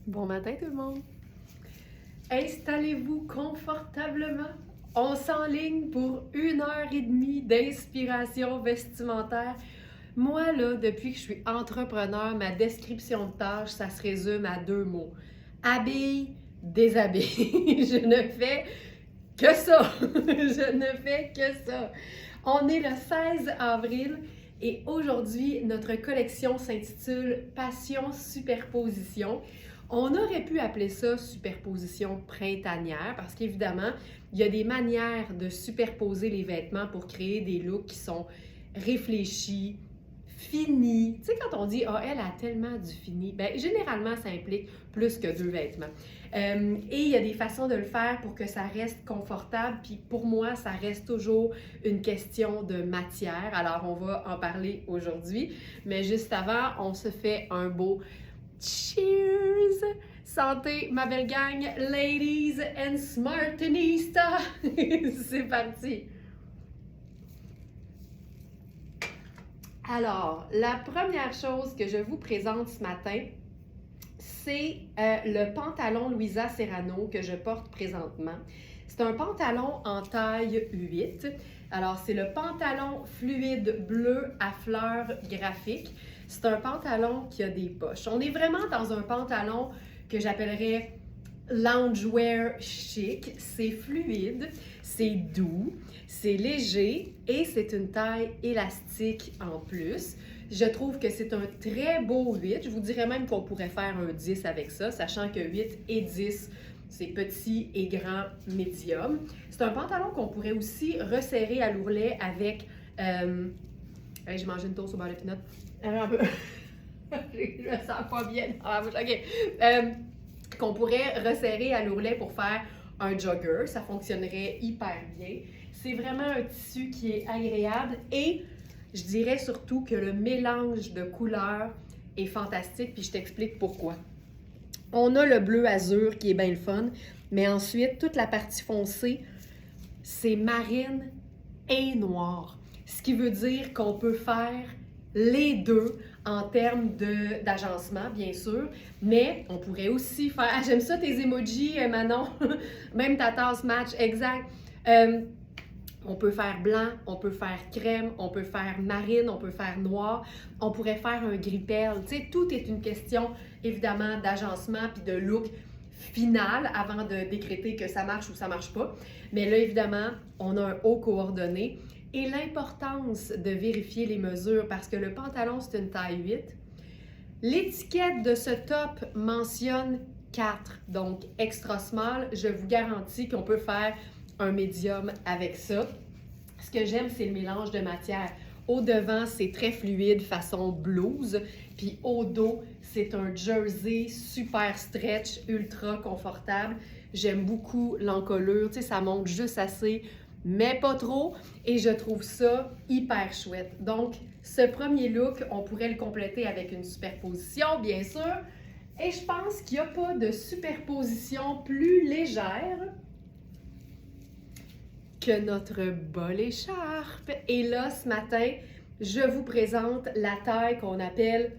Bon matin tout le monde! Installez-vous confortablement. On s'enligne pour 1 heure et demie d'inspiration vestimentaire. Moi, là, depuis que je suis entrepreneur, ma description de tâche, ça se résume à 2 mots. Habille, déshabille. Je ne fais que ça. Je ne fais que ça. On est le 16 avril et aujourd'hui, notre collection s'intitule Passion Superposition. On aurait pu appeler ça superposition printanière parce qu'évidemment, il y a des manières de superposer les vêtements pour créer des looks qui sont réfléchis, finis. Tu sais, quand on dit « Ah, elle a tellement du fini », bien, généralement, ça implique plus que 2 vêtements. Et il y a des façons de le faire pour que ça reste confortable. Puis pour moi, ça reste toujours une question de matière. Alors, on va en parler aujourd'hui. Mais juste avant, on se fait un beau cheers! Santé, ma belle gang, ladies and smartinista! C'est parti! Alors, la première chose que je vous présente ce matin, c'est le pantalon Louisa Serrano que je porte présentement. C'est un pantalon en taille 8. Alors, c'est le pantalon fluide bleu à fleurs graphiques. C'est un pantalon qui a des poches. On est vraiment dans un pantalon que j'appellerais loungewear chic. C'est fluide, c'est doux, c'est léger et c'est une taille élastique en plus. Je trouve que c'est un très beau 8. Je vous dirais même qu'on pourrait faire un 10 avec ça, sachant que 8 et 10, c'est petit et grand médium. C'est un pantalon qu'on pourrait aussi resserrer à l'ourlet avec... j'ai mangé une toast au beurre de pinot. Un peu... je me sens pas bien dans la bouche. OK. Qu'on pourrait resserrer à l'ourlet pour faire un jogger. Ça fonctionnerait hyper bien. C'est vraiment un tissu qui est agréable et je dirais surtout que le mélange de couleurs est fantastique, puis je t'explique pourquoi. On a le bleu azur qui est bien le fun, mais ensuite, toute la partie foncée, c'est marine et noir. Ce qui veut dire qu'on peut faire les deux en termes d'agencement, bien sûr, mais on pourrait aussi faire... Ah, j'aime ça tes emojis, Manon! Même ta tasse match, exact! On peut faire blanc, on peut faire crème, on peut faire marine, on peut faire noir, on pourrait faire un gris perle. Tu sais, tout est une question, évidemment, d'agencement puis de look final avant de décréter que ça marche ou ça marche pas. Mais là, évidemment, on a un haut coordonné et l'importance de vérifier les mesures parce que le pantalon, c'est une taille 8. L'étiquette de ce top mentionne 4, donc extra small. Je vous garantis qu'on peut faire un médium avec ça. Ce que j'aime, c'est le mélange de matière. Au devant, c'est très fluide, façon blouse. Puis au dos, c'est un jersey super stretch, ultra confortable. J'aime beaucoup l'encolure. Tu sais, ça monte juste assez, mais pas trop. Et je trouve ça hyper chouette. Donc, ce premier look, on pourrait le compléter avec une superposition, bien sûr. Et je pense qu'il n'y a pas de superposition plus légère que notre bol écharpe. Et là, ce matin, je vous présente la taille qu'on appelle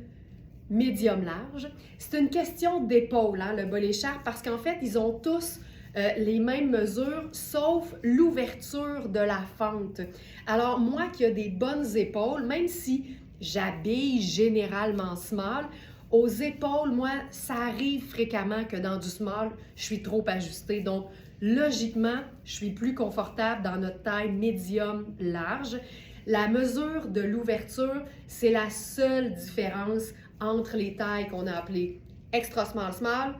médium large. C'est une question d'épaule, hein, le bol écharpe, parce qu'en fait, ils ont tous les mêmes mesures, sauf l'ouverture de la fente. Alors, moi qui ai des bonnes épaules, même si j'habille généralement small, aux épaules, moi, ça arrive fréquemment que dans du small, je suis trop ajustée. Donc, logiquement, je suis plus confortable dans notre taille médium large. La mesure de l'ouverture, c'est la seule différence entre les tailles qu'on a appelées extra small small,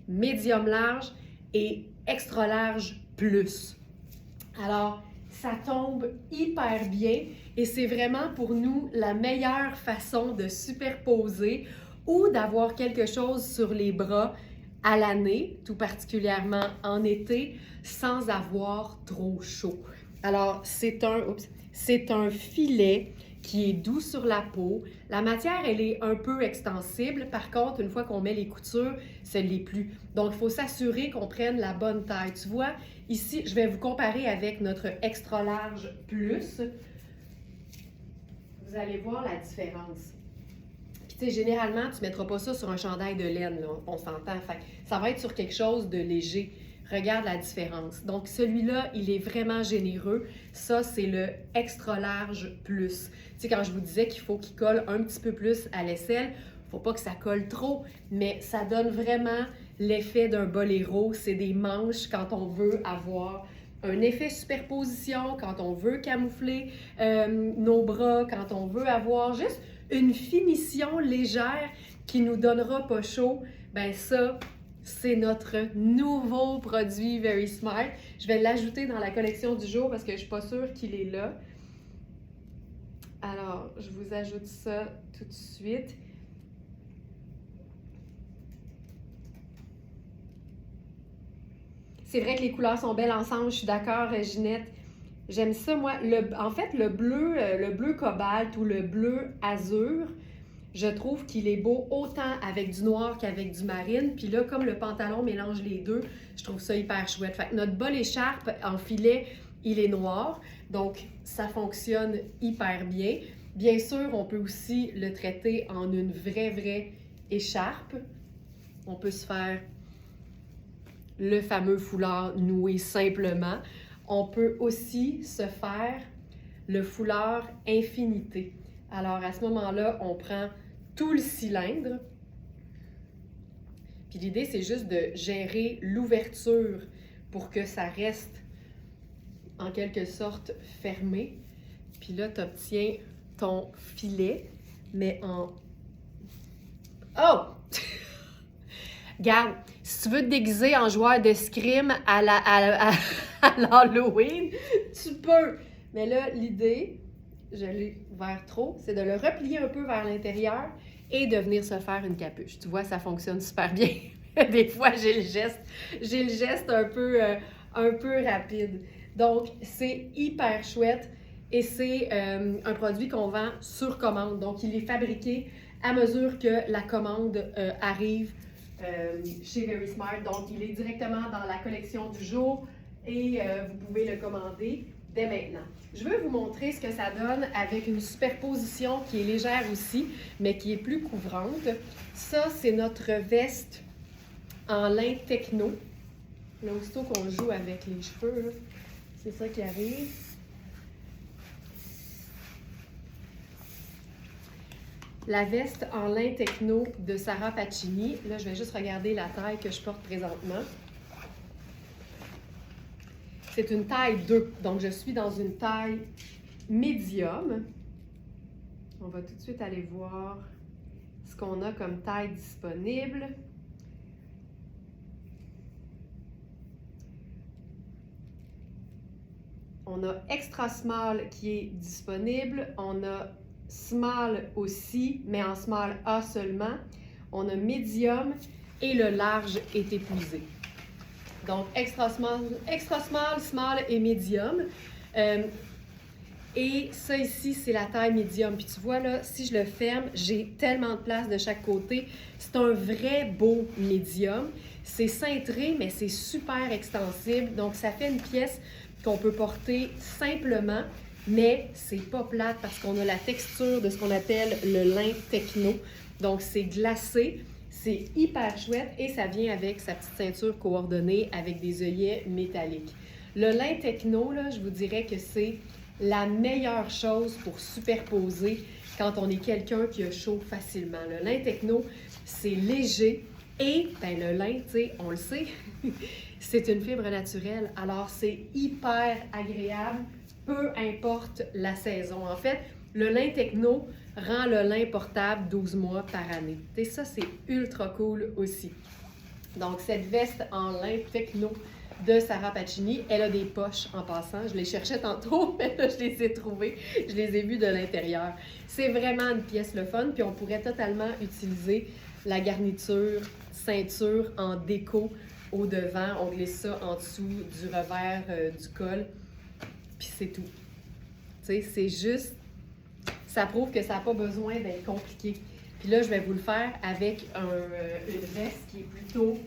médium large et extra large plus. Alors, ça tombe hyper bien et c'est vraiment pour nous la meilleure façon de superposer ou d'avoir quelque chose sur les bras à l'année, tout particulièrement en été, sans avoir trop chaud. Alors, c'est un filet qui est doux sur la peau. La matière, elle est un peu extensible. Par contre, une fois qu'on met les coutures, ce ne l'est plus. Donc, il faut s'assurer qu'on prenne la bonne taille. Tu vois, ici, je vais vous comparer avec notre extra large plus. Vous allez voir la différence. Puis tu sais, généralement, tu ne mettras pas ça sur un chandail de laine, là, on s'entend. Fait que ça va être sur quelque chose de léger. Regarde la différence. Donc, celui-là, il est vraiment généreux. Ça, c'est le extra large plus. Tu sais, quand je vous disais qu'il faut qu'il colle un petit peu plus à l'aisselle, faut pas que ça colle trop, mais ça donne vraiment l'effet d'un boléro. C'est des manches quand on veut avoir un effet superposition, quand on veut camoufler nos bras, quand on veut avoir juste une finition légère qui nous donnera pas chaud. Ben ça, c'est notre nouveau produit Very Smart. Je vais l'ajouter dans la collection du jour parce que je suis pas sûre qu'il est là. Alors, je vous ajoute ça tout de suite. C'est vrai que les couleurs sont belles ensemble, je suis d'accord, Ginette. J'aime ça, moi. En fait, le bleu cobalt ou le bleu azur, je trouve qu'il est beau autant avec du noir qu'avec du marine. Puis là, comme le pantalon mélange les deux, je trouve ça hyper chouette. Fait que notre bol écharpe en filet, il est noir. Donc, ça fonctionne hyper bien. Bien sûr, on peut aussi le traiter en une vraie écharpe. On peut se faire le fameux foulard noué simplement. On peut aussi se faire le foulard infinité. Alors, à ce moment-là, on prend tout le cylindre. Puis l'idée, c'est juste de gérer l'ouverture pour que ça reste en quelque sorte fermé. Puis là, tu obtiens ton filet, mais en... Oh! Regarde, si tu veux te déguiser en joueur d'escrime à l'Halloween, tu peux. Mais là, l'idée, je l'ai vers trop, c'est de le replier un peu vers l'intérieur et de venir se faire une capuche. Tu vois, ça fonctionne super bien. Des fois, j'ai le geste un peu rapide. Donc, c'est hyper chouette et c'est un produit qu'on vend sur commande. Donc, il est fabriqué à mesure que la commande arrive chez Very Smart. Donc, il est directement dans la collection du jour et vous pouvez le commander dès maintenant. Je veux vous montrer ce que ça donne avec une superposition qui est légère aussi, mais qui est plus couvrante. Ça, c'est notre veste en lin techno. Là, aussitôt qu'on joue avec les cheveux, c'est ça qui arrive. La veste en lin techno de Sarah Pacini. Là, je vais juste regarder la taille que je porte présentement. C'est une taille 2, donc je suis dans une taille médium. On va tout de suite aller voir ce qu'on a comme taille disponible. On a extra small qui est disponible. On a small aussi, mais en small A seulement. On a medium et le large est épuisé. Donc, extra small, small et medium. Et ça ici, c'est la taille médium. Puis tu vois là, si je le ferme, j'ai tellement de place de chaque côté. C'est un vrai beau médium. C'est cintré, mais c'est super extensible. Donc, ça fait une pièce qu'on peut porter simplement, mais c'est pas plate parce qu'on a la texture de ce qu'on appelle le lin techno. Donc, c'est glacé. C'est hyper chouette et ça vient avec sa petite ceinture coordonnée avec des œillets métalliques. Le lin techno, là, je vous dirais que c'est la meilleure chose pour superposer quand on est quelqu'un qui a chaud facilement. Le lin techno, c'est léger et ben, le lin, tu sais, on le sait, c'est une fibre naturelle. Alors, c'est hyper agréable, peu importe la saison. En fait, le lin techno rend le lin portable 12 mois par année. Et ça, c'est ultra cool aussi. Donc, cette veste en lin techno de Sarah Pacini, elle a des poches en passant. Je les cherchais tantôt, mais là, je les ai trouvées. Je les ai vues de l'intérieur. C'est vraiment une pièce le fun, puis on pourrait totalement utiliser la garniture ceinture en déco au devant. On glisse ça en dessous du revers du col, puis c'est tout. Tu sais, c'est juste... Ça prouve que ça n'a pas besoin d'être compliqué. Puis là, je vais vous le faire avec une veste qui est plutôt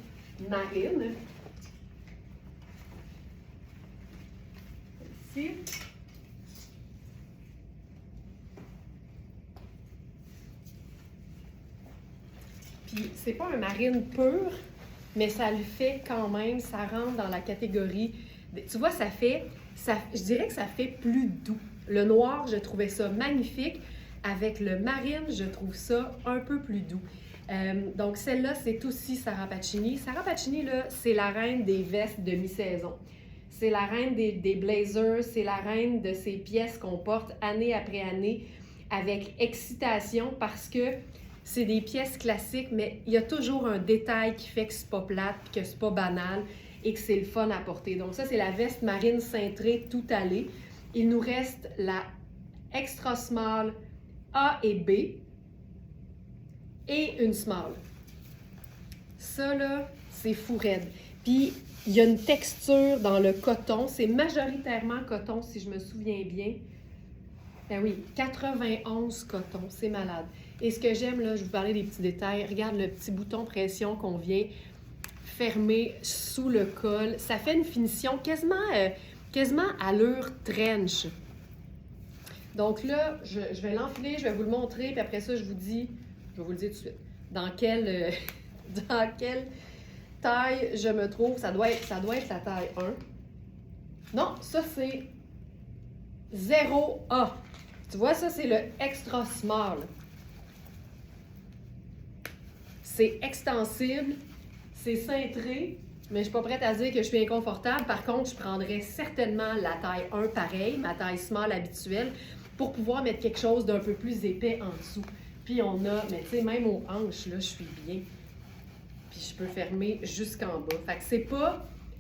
marine. Ici. Puis c'est pas un marine pur, mais ça le fait quand même, ça rentre dans la catégorie. Tu vois, je dirais que ça fait plus doux. Le noir, je trouvais ça magnifique. Avec le marine, je trouve ça un peu plus doux. Donc celle-là, c'est aussi Sarah Pacini. Sarah Pacini, là, c'est la reine des vestes de mi-saison. C'est la reine des blazers, c'est la reine de ces pièces qu'on porte année après année avec excitation parce que c'est des pièces classiques, mais il y a toujours un détail qui fait que c'est pas plate, que c'est pas banal et que c'est le fun à porter. Donc ça, c'est la veste marine cintrée tout allée. Il nous reste la extra small A et B et une small. Ça, là, c'est fou raide. Puis, il y a une texture dans le coton. C'est majoritairement coton, si je me souviens bien. Ben oui, 91 coton. C'est malade. Et ce que j'aime, là, je vous parlais des petits détails. Regarde le petit bouton pression qu'on vient fermer sous le col. Ça fait une finition quasiment allure trench. Donc là, je vais l'enfiler, je vais vous le montrer, puis après ça, je vais vous le dire tout de suite, dans quelle taille je me trouve. Ça doit être la taille 1. Non, ça c'est 0A. Tu vois, ça c'est le extra small. C'est extensible, c'est cintré, mais je suis pas prête à dire que je suis inconfortable. Par contre, je prendrais certainement la taille 1 pareil, ma taille small habituelle, pour pouvoir mettre quelque chose d'un peu plus épais en dessous. Puis on a, mais tu sais, même aux hanches, là, je suis bien. Puis je peux fermer jusqu'en bas. Fait que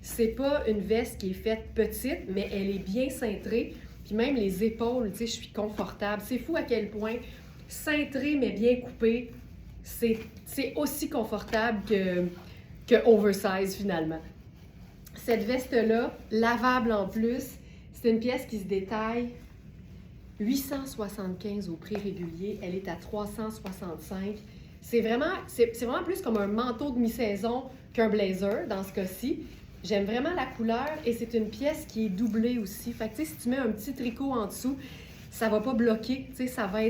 c'est pas une veste qui est faite petite, mais elle est bien cintrée. Puis même les épaules, tu sais, je suis confortable. C'est fou à quel point cintré, mais bien coupé, c'est aussi confortable que oversize finalement. Cette veste-là, lavable en plus, c'est une pièce qui se détaille 875 au prix régulier, elle est à 365. C'est vraiment plus comme un manteau de mi-saison qu'un blazer dans ce cas-ci. J'aime vraiment la couleur et c'est une pièce qui est doublée aussi. Fait que tu sais, si tu mets un petit tricot en dessous, ça va pas bloquer, tu sais, ça va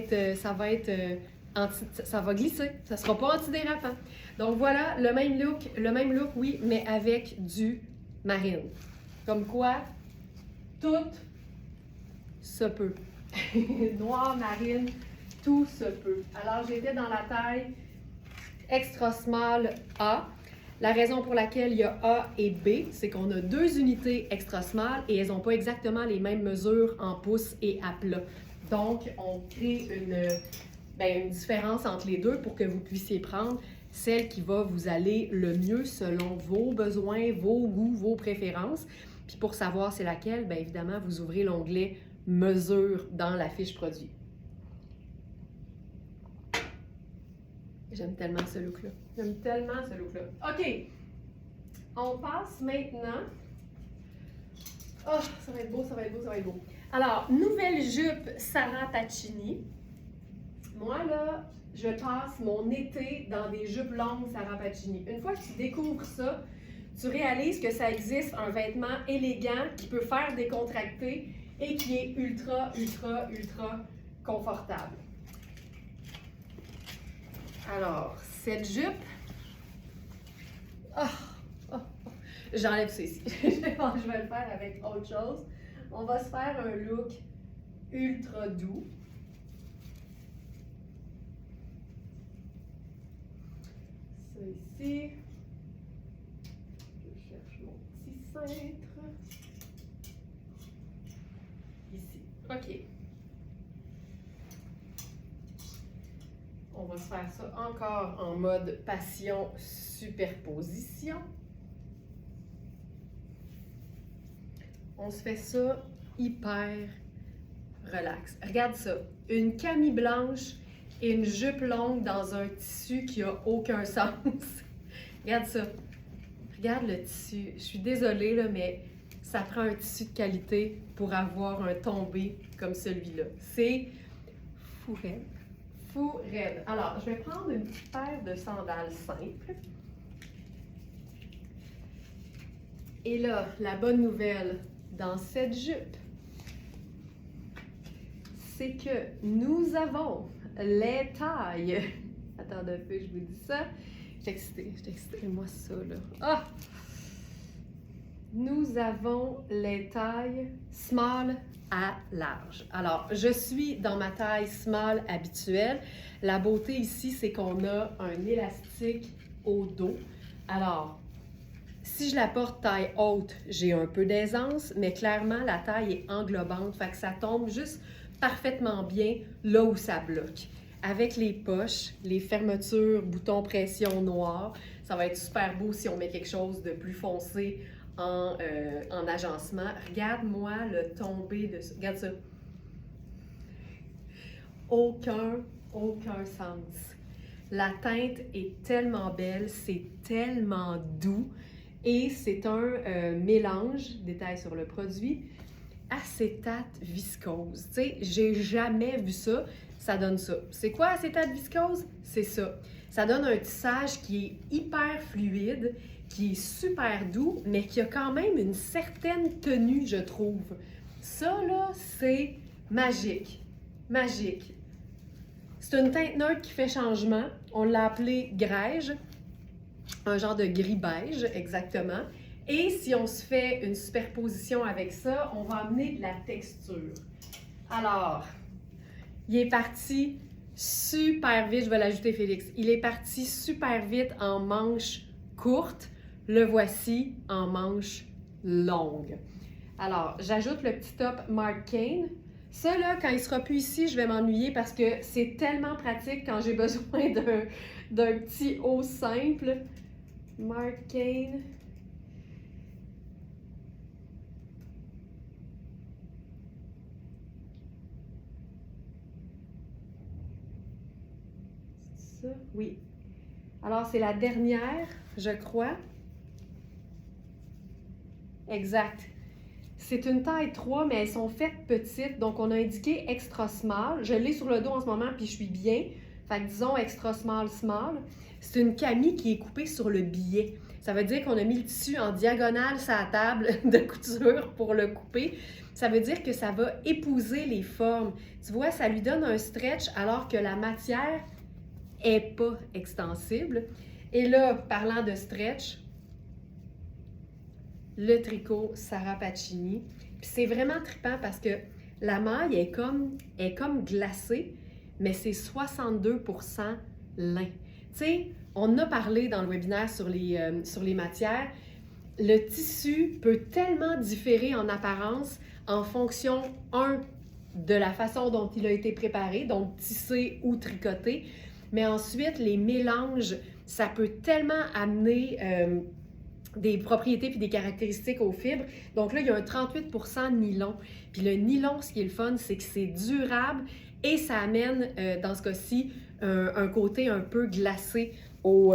glisser, ça sera pas antidérapant. Donc voilà, le même look, oui, mais avec du marine. Comme quoi, tout se peut. Noir, marine, tout se peut. Alors, j'étais dans la taille extra small A. La raison pour laquelle il y a A et B, c'est qu'on a 2 unités extra small et elles n'ont pas exactement les mêmes mesures en pouces et à plat. Donc, on crée une différence entre les deux pour que vous puissiez prendre celle qui va vous aller le mieux selon vos besoins, vos goûts, vos préférences. Puis pour savoir c'est laquelle, bien évidemment, vous ouvrez l'onglet mesure dans la fiche produit. J'aime tellement ce look-là. OK. On passe maintenant. Oh, ça va être beau. Alors, nouvelle jupe Sarah Pacini. Moi, là, je passe mon été dans des jupes longues Sarah Pacini. Une fois que tu découvres ça, tu réalises que ça existe un vêtement élégant qui peut faire décontracter et qui est ultra confortable. Alors, cette jupe, j'enlève ceci. Je vais le faire avec autre chose. On va se faire un look ultra doux. Ça ici. Je cherche mon petit cintre. Ici. OK. On va se faire ça encore en mode passion superposition. On se fait ça hyper relax. Regarde ça. Une camie blanche et une jupe longue dans un tissu qui a aucun sens. Regarde ça. Regarde le tissu. Je suis désolée, là, mais ça prend un tissu de qualité pour avoir un tombé comme celui-là. C'est fou raide. Alors, je vais prendre une petite paire de sandales simples. Et là, la bonne nouvelle dans cette jupe, c'est que nous avons les tailles. Attendez un peu, je vous dis ça. Je suis excitée. Moi, ça, là. Ah! Nous avons les tailles small à large. Alors, je suis dans ma taille small habituelle. La beauté ici, c'est qu'on a un élastique au dos. Alors, si je la porte taille haute, j'ai un peu d'aisance, mais clairement, la taille est englobante, fait que ça tombe juste parfaitement bien là où ça bloque. Avec les poches, les fermetures, boutons pression noirs, ça va être super beau si on met quelque chose de plus foncé en agencement. Regarde-moi le tombé de... Regarde ça. Aucun sens. La teinte est tellement belle, c'est tellement doux et c'est un mélange, détail sur le produit, acétate viscose. Tu sais, j'ai jamais vu ça. Ça donne ça. C'est quoi acétate viscose? C'est ça. Ça donne un tissage qui est hyper fluide, qui est super doux, mais qui a quand même une certaine tenue, je trouve. Ça, là, c'est magique. Magique. C'est une teinte neutre qui fait changement. On l'a appelé grège, un genre de gris-beige, exactement. Et si on se fait une superposition avec ça, on va amener de la texture. Alors, il est parti super vite. Je vais l'ajouter, Félix. Il est parti super vite en manche courte. Le voici en manche longue. Alors, j'ajoute le petit top Marc Cain. Ça, là, quand il sera plus ici, je vais m'ennuyer parce que c'est tellement pratique quand j'ai besoin d'un petit haut simple. Marc Cain. Ça, oui. Alors, c'est la dernière, je crois. Exact. C'est une taille 3, mais elles sont faites petites. Donc, on a indiqué extra small. Je l'ai sur le dos en ce moment, puis je suis bien. Fait que disons extra small, small. C'est une camie qui est coupée sur le billet. Ça veut dire qu'on a mis le tissu en diagonale sur la table de couture pour le couper. Ça veut dire que ça va épouser les formes. Tu vois, ça lui donne un stretch alors que la matière n'est pas extensible. Et là, parlant de stretch, le tricot Sarah Pacini. Puis c'est vraiment trippant parce que la maille est comme glacée, mais c'est 62% lin. Tu sais, on a parlé dans le webinaire sur les matières. Le tissu peut tellement différer en apparence en fonction, de la façon dont il a été préparé, donc tissé ou tricoté, mais ensuite, les mélanges, ça peut tellement amener des propriétés puis des caractéristiques aux fibres. Donc là, il y a un 38% nylon. Puis le nylon, ce qui est le fun, c'est que c'est durable et ça amène, dans ce cas-ci, un côté un peu glacé au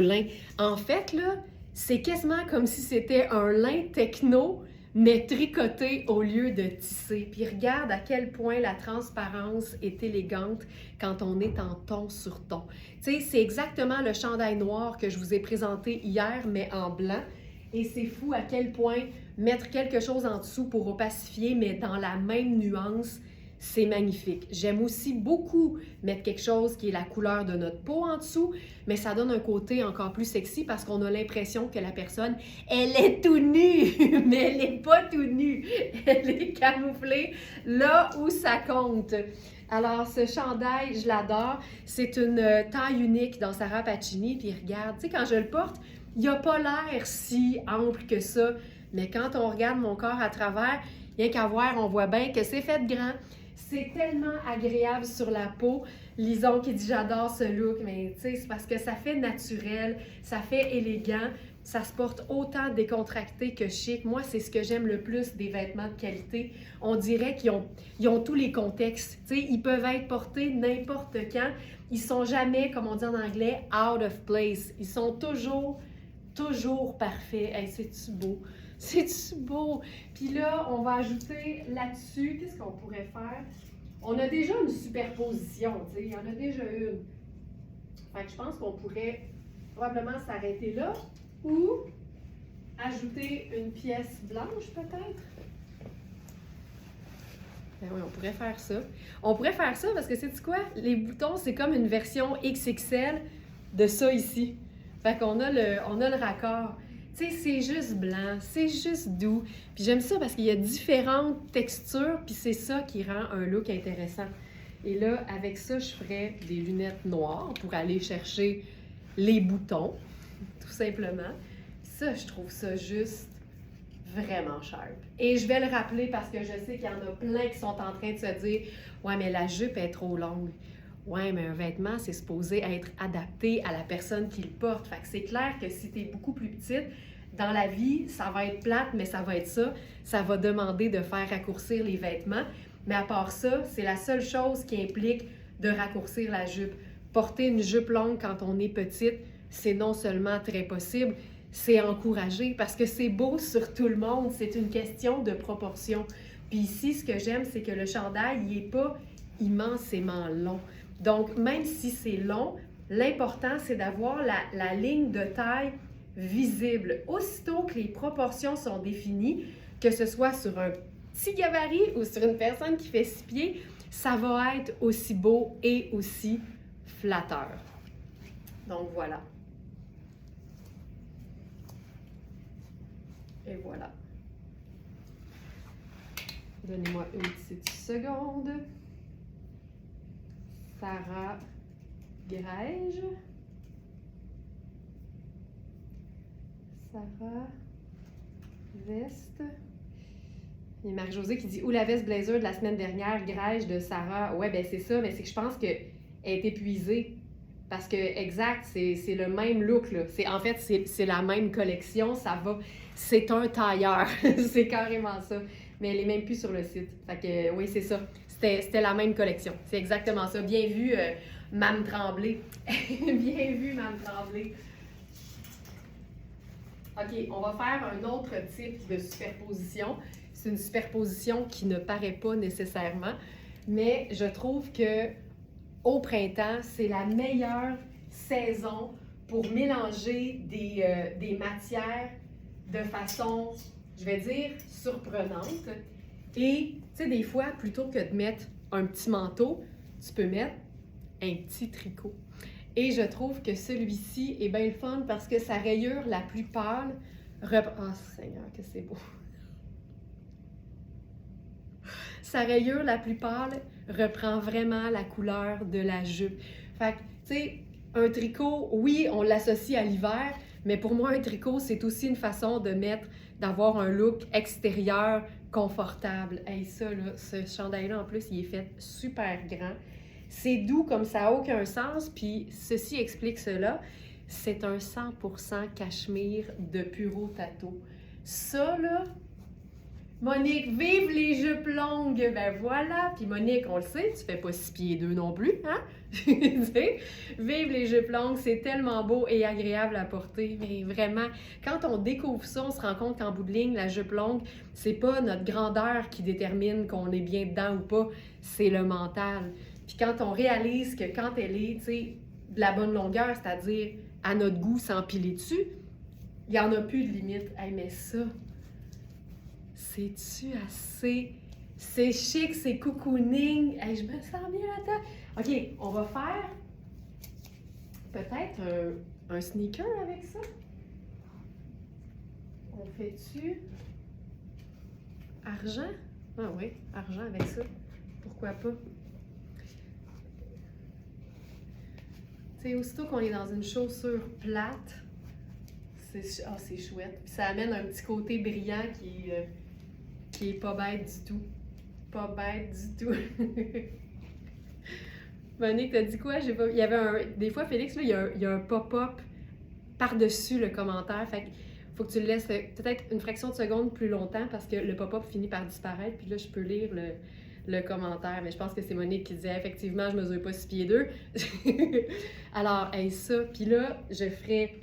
lin. En fait, là, c'est quasiment comme si c'était un lin techno, mais tricoté au lieu de tisser. Puis regarde à quel point la transparence est élégante quand on est en ton sur ton. Tu sais, c'est exactement le chandail noir que je vous ai présenté hier, mais en blanc. Et c'est fou à quel point mettre quelque chose en dessous pour opacifier, mais dans la même nuance, c'est magnifique. J'aime aussi beaucoup mettre quelque chose qui est la couleur de notre peau en dessous, mais ça donne un côté encore plus sexy parce qu'on a l'impression que la personne, elle est tout nue, mais elle n'est pas tout nue. Elle est camouflée là où ça compte. Alors, ce chandail, je l'adore. C'est une taille unique dans Sarah Pacini. Puis regarde, tu sais, quand je le porte, il n'a pas l'air si ample que ça. Mais quand on regarde mon corps à travers, rien qu'à voir, on voit bien que c'est fait de grand. C'est tellement agréable sur la peau. Lison qui dit « j'adore ce look », mais tu sais, c'est parce que ça fait naturel, ça fait élégant, ça se porte autant décontracté que chic. Moi, c'est ce que j'aime le plus des vêtements de qualité. On dirait qu'ils ont tous les contextes. Tu sais, ils peuvent être portés n'importe quand. Ils sont jamais, comme on dit en anglais, « out of place ». Ils sont toujours parfaits. Hey, c'est-tu beau? C'est-tu beau? Puis là, on va ajouter là-dessus, qu'est-ce qu'on pourrait faire? On a déjà une superposition, tu sais, il y en a déjà une. Fait que je pense qu'on pourrait probablement s'arrêter là ou ajouter une pièce blanche peut-être. Ben oui, on pourrait faire ça. On pourrait faire ça parce que c'est quoi? Les boutons, c'est comme une version XXL de ça ici. Fait qu'on a le raccord. Tu sais, c'est juste blanc, c'est juste doux. Puis j'aime ça parce qu'il y a différentes textures, puis c'est ça qui rend un look intéressant. Et là, avec ça, je ferais des lunettes noires pour aller chercher les boutons, tout simplement. Ça, je trouve ça juste vraiment sharp. Et je vais le rappeler parce que je sais qu'il y en a plein qui sont en train de se dire « Ouais, mais la jupe est trop longue. » Ouais, mais un vêtement, c'est supposé être adapté à la personne qui le porte. Fait que c'est clair que si tu es beaucoup plus petite, dans la vie, ça va être plate, mais ça va être ça. Ça va demander de faire raccourcir les vêtements. Mais à part ça, c'est la seule chose qui implique de raccourcir la jupe. Porter une jupe longue quand on est petite, c'est non seulement très possible, c'est encouragé parce que c'est beau sur tout le monde. C'est une question de proportion. Puis ici, ce que j'aime, c'est que le chandail, il n'est pas immensément long. Donc, même si c'est long, l'important, c'est d'avoir la ligne de taille visible. Aussitôt que les proportions sont définies, que ce soit sur un petit gabarit ou sur une personne qui fait 6 pieds, ça va être aussi beau et aussi flatteur. Donc, voilà. Et voilà. Donnez-moi une petite seconde. Sarah Grège. Sarah Veste. Il y a Marie-Josée qui dit « Où la veste blazer de la semaine dernière, Grège de Sarah. » Ouais, ben c'est ça, mais c'est que je pense qu'elle est épuisée. Parce que, exact, c'est le même look, là. En fait, c'est la même collection, ça va. C'est un tailleur. C'est carrément ça. Mais elle n'est même plus sur le site. Fait que, oui, c'est ça. C'était la même collection. C'est exactement ça. Bien vu, Mme Tremblay. Bien vu, Mme Tremblay. OK, on va faire un autre type de superposition. C'est une superposition qui ne paraît pas nécessairement, mais je trouve que au printemps, c'est la meilleure saison pour mélanger des matières de façon, je vais dire, surprenante. Et, tu sais, des fois, plutôt que de mettre un petit manteau, tu peux mettre un petit tricot. Et je trouve que celui-ci est bien le fun parce que sa rayure la plus pâle reprend... Oh Seigneur, que c'est beau! Sa rayure la plus pâle reprend vraiment la couleur de la jupe. Fait que, tu sais, un tricot, oui, on l'associe à l'hiver, mais pour moi, un tricot, c'est aussi une façon d'avoir un look extérieur confortable. Hey, ça, là, ce chandail-là, en plus, il est fait super grand. C'est doux comme ça n'a aucun sens, puis ceci explique cela. C'est un 100% cachemire de Puro Tato. Ça, là, Monique, vive les jupes longues! Ben voilà! Puis Monique, on le sait, tu fais pas 6 pieds 2 non plus, hein? Vive les jupes longues, c'est tellement beau et agréable à porter. Mais vraiment, quand on découvre ça, on se rend compte qu'en bout de ligne, la jupe longue, c'est pas notre grandeur qui détermine qu'on est bien dedans ou pas, c'est le mental. Puis quand on réalise que quand elle est, tu sais, de la bonne longueur, c'est-à-dire à notre goût sans piler dessus, il n'y en a plus de limite. Hey, mais ça, c'est-tu assez... C'est chic, c'est cocooning. Hey, je me sens bien là-dedans. OK, on va faire peut-être un sneaker avec ça. On fait-tu argent? Ah oui, argent avec ça. Pourquoi pas? Tu sais, aussitôt qu'on est dans une chaussure plate, c'est chouette. Puis ça amène un petit côté brillant qui est pas bête du tout. Pas bête du tout. Monique, t'as dit quoi? Il y avait des fois, Félix, là, il y a un pop-up par-dessus le commentaire. Fait qu'il faut que tu le laisses peut-être une fraction de seconde plus longtemps parce que le pop-up finit par disparaître. Puis là, je peux lire le commentaire. Mais je pense que c'est Monique qui disait effectivement, je mesure pas 6 pieds 2. Alors, hey, ça. Puis là, je ferai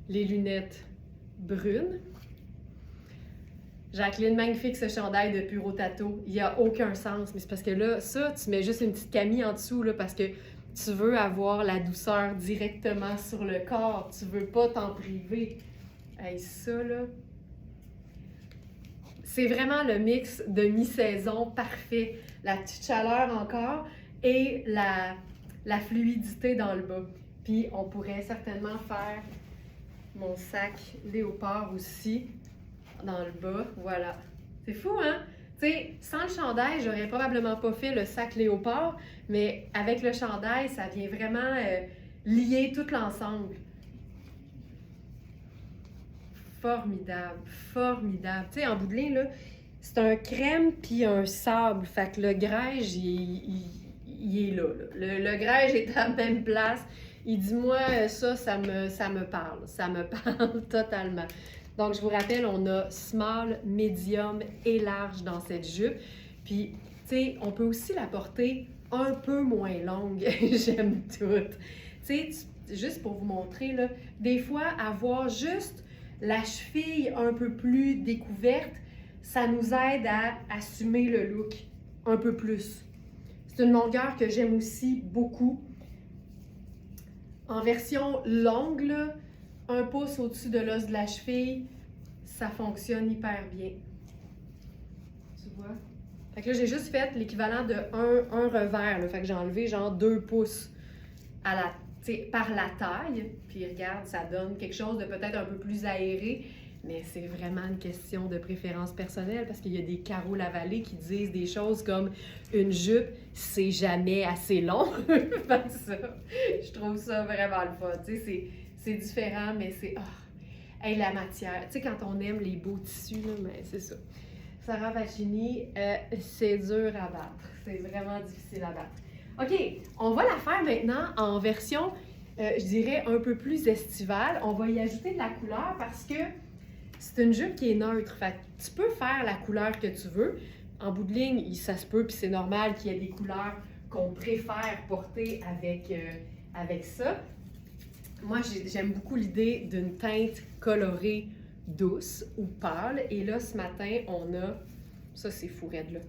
les lunettes brunes. Jacqueline, magnifique ce chandail de Puro Tato. Il n'y a aucun sens, mais c'est parce que là, ça, tu mets juste une petite camille en dessous là, parce que tu veux avoir la douceur directement sur le corps. Tu veux pas t'en priver. Hey, ça, là, c'est vraiment le mix de mi-saison parfait. La petite chaleur encore et la fluidité dans le bas. Puis on pourrait certainement faire mon sac léopard aussi dans le bas. Voilà. C'est fou, hein? Tu sais, sans le chandail, j'aurais probablement pas fait le sac léopard, mais avec le chandail, ça vient vraiment lier tout l'ensemble. Formidable, formidable. Tu sais, en bout de ligne, là, c'est un crème puis un sable. Fait que le grège, il est là. Le grège est à la même place. Il dit, moi, ça me parle. Ça me parle totalement. Donc, je vous rappelle, on a small, medium et large dans cette jupe. Puis, tu sais, on peut aussi la porter un peu moins longue. J'aime tout. Tu sais, juste pour vous montrer, là, des fois, avoir juste la cheville un peu plus découverte, ça nous aide à assumer le look un peu plus. C'est une longueur que j'aime aussi beaucoup. En version longue, là, 1 pouce au-dessus de l'os de la cheville, ça fonctionne hyper bien. Tu vois? Fait que là, j'ai juste fait l'équivalent de un revers. Là. Fait que j'ai enlevé genre 2 pouces par la taille. Puis regarde, ça donne quelque chose de peut-être un peu plus aéré. Mais c'est vraiment une question de préférence personnelle parce qu'il y a des Caro Lavallée qui disent des choses comme une jupe, c'est jamais assez long. Ça, je trouve ça vraiment le fun. Tu sais, c'est différent, mais c'est... Hey, la matière. Tu sais, quand on aime les beaux tissus, là, mais c'est ça. Sarah Pacini, c'est dur à battre. C'est vraiment difficile à battre. OK, on va la faire maintenant en version, je dirais, un peu plus estivale. On va y ajouter de la couleur parce que c'est une jupe qui est neutre. Fait que tu peux faire la couleur que tu veux. En bout de ligne, ça se peut, puis c'est normal qu'il y ait des couleurs qu'on préfère porter avec ça. Moi, j'aime beaucoup l'idée d'une teinte colorée douce ou pâle. Et là, ce matin, on a, ça c'est fou raide là,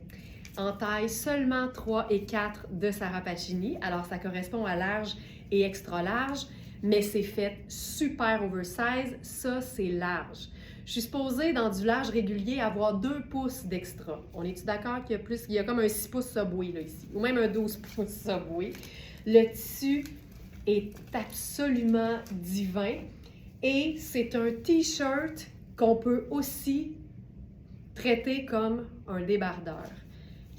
en taille seulement 3 et 4 de Sarah Pacini. Alors, ça correspond à large et extra large, mais c'est fait super oversize. Ça, c'est large. Je suis supposée, dans du large régulier, avoir 2 pouces d'extra. On est-tu d'accord qu'il y a plus? Il y a comme un 6 pouces Subway, là, ici. Ou même un 12 pouces Subway. Le tissu est absolument divin. Et c'est un T-shirt qu'on peut aussi traiter comme un débardeur.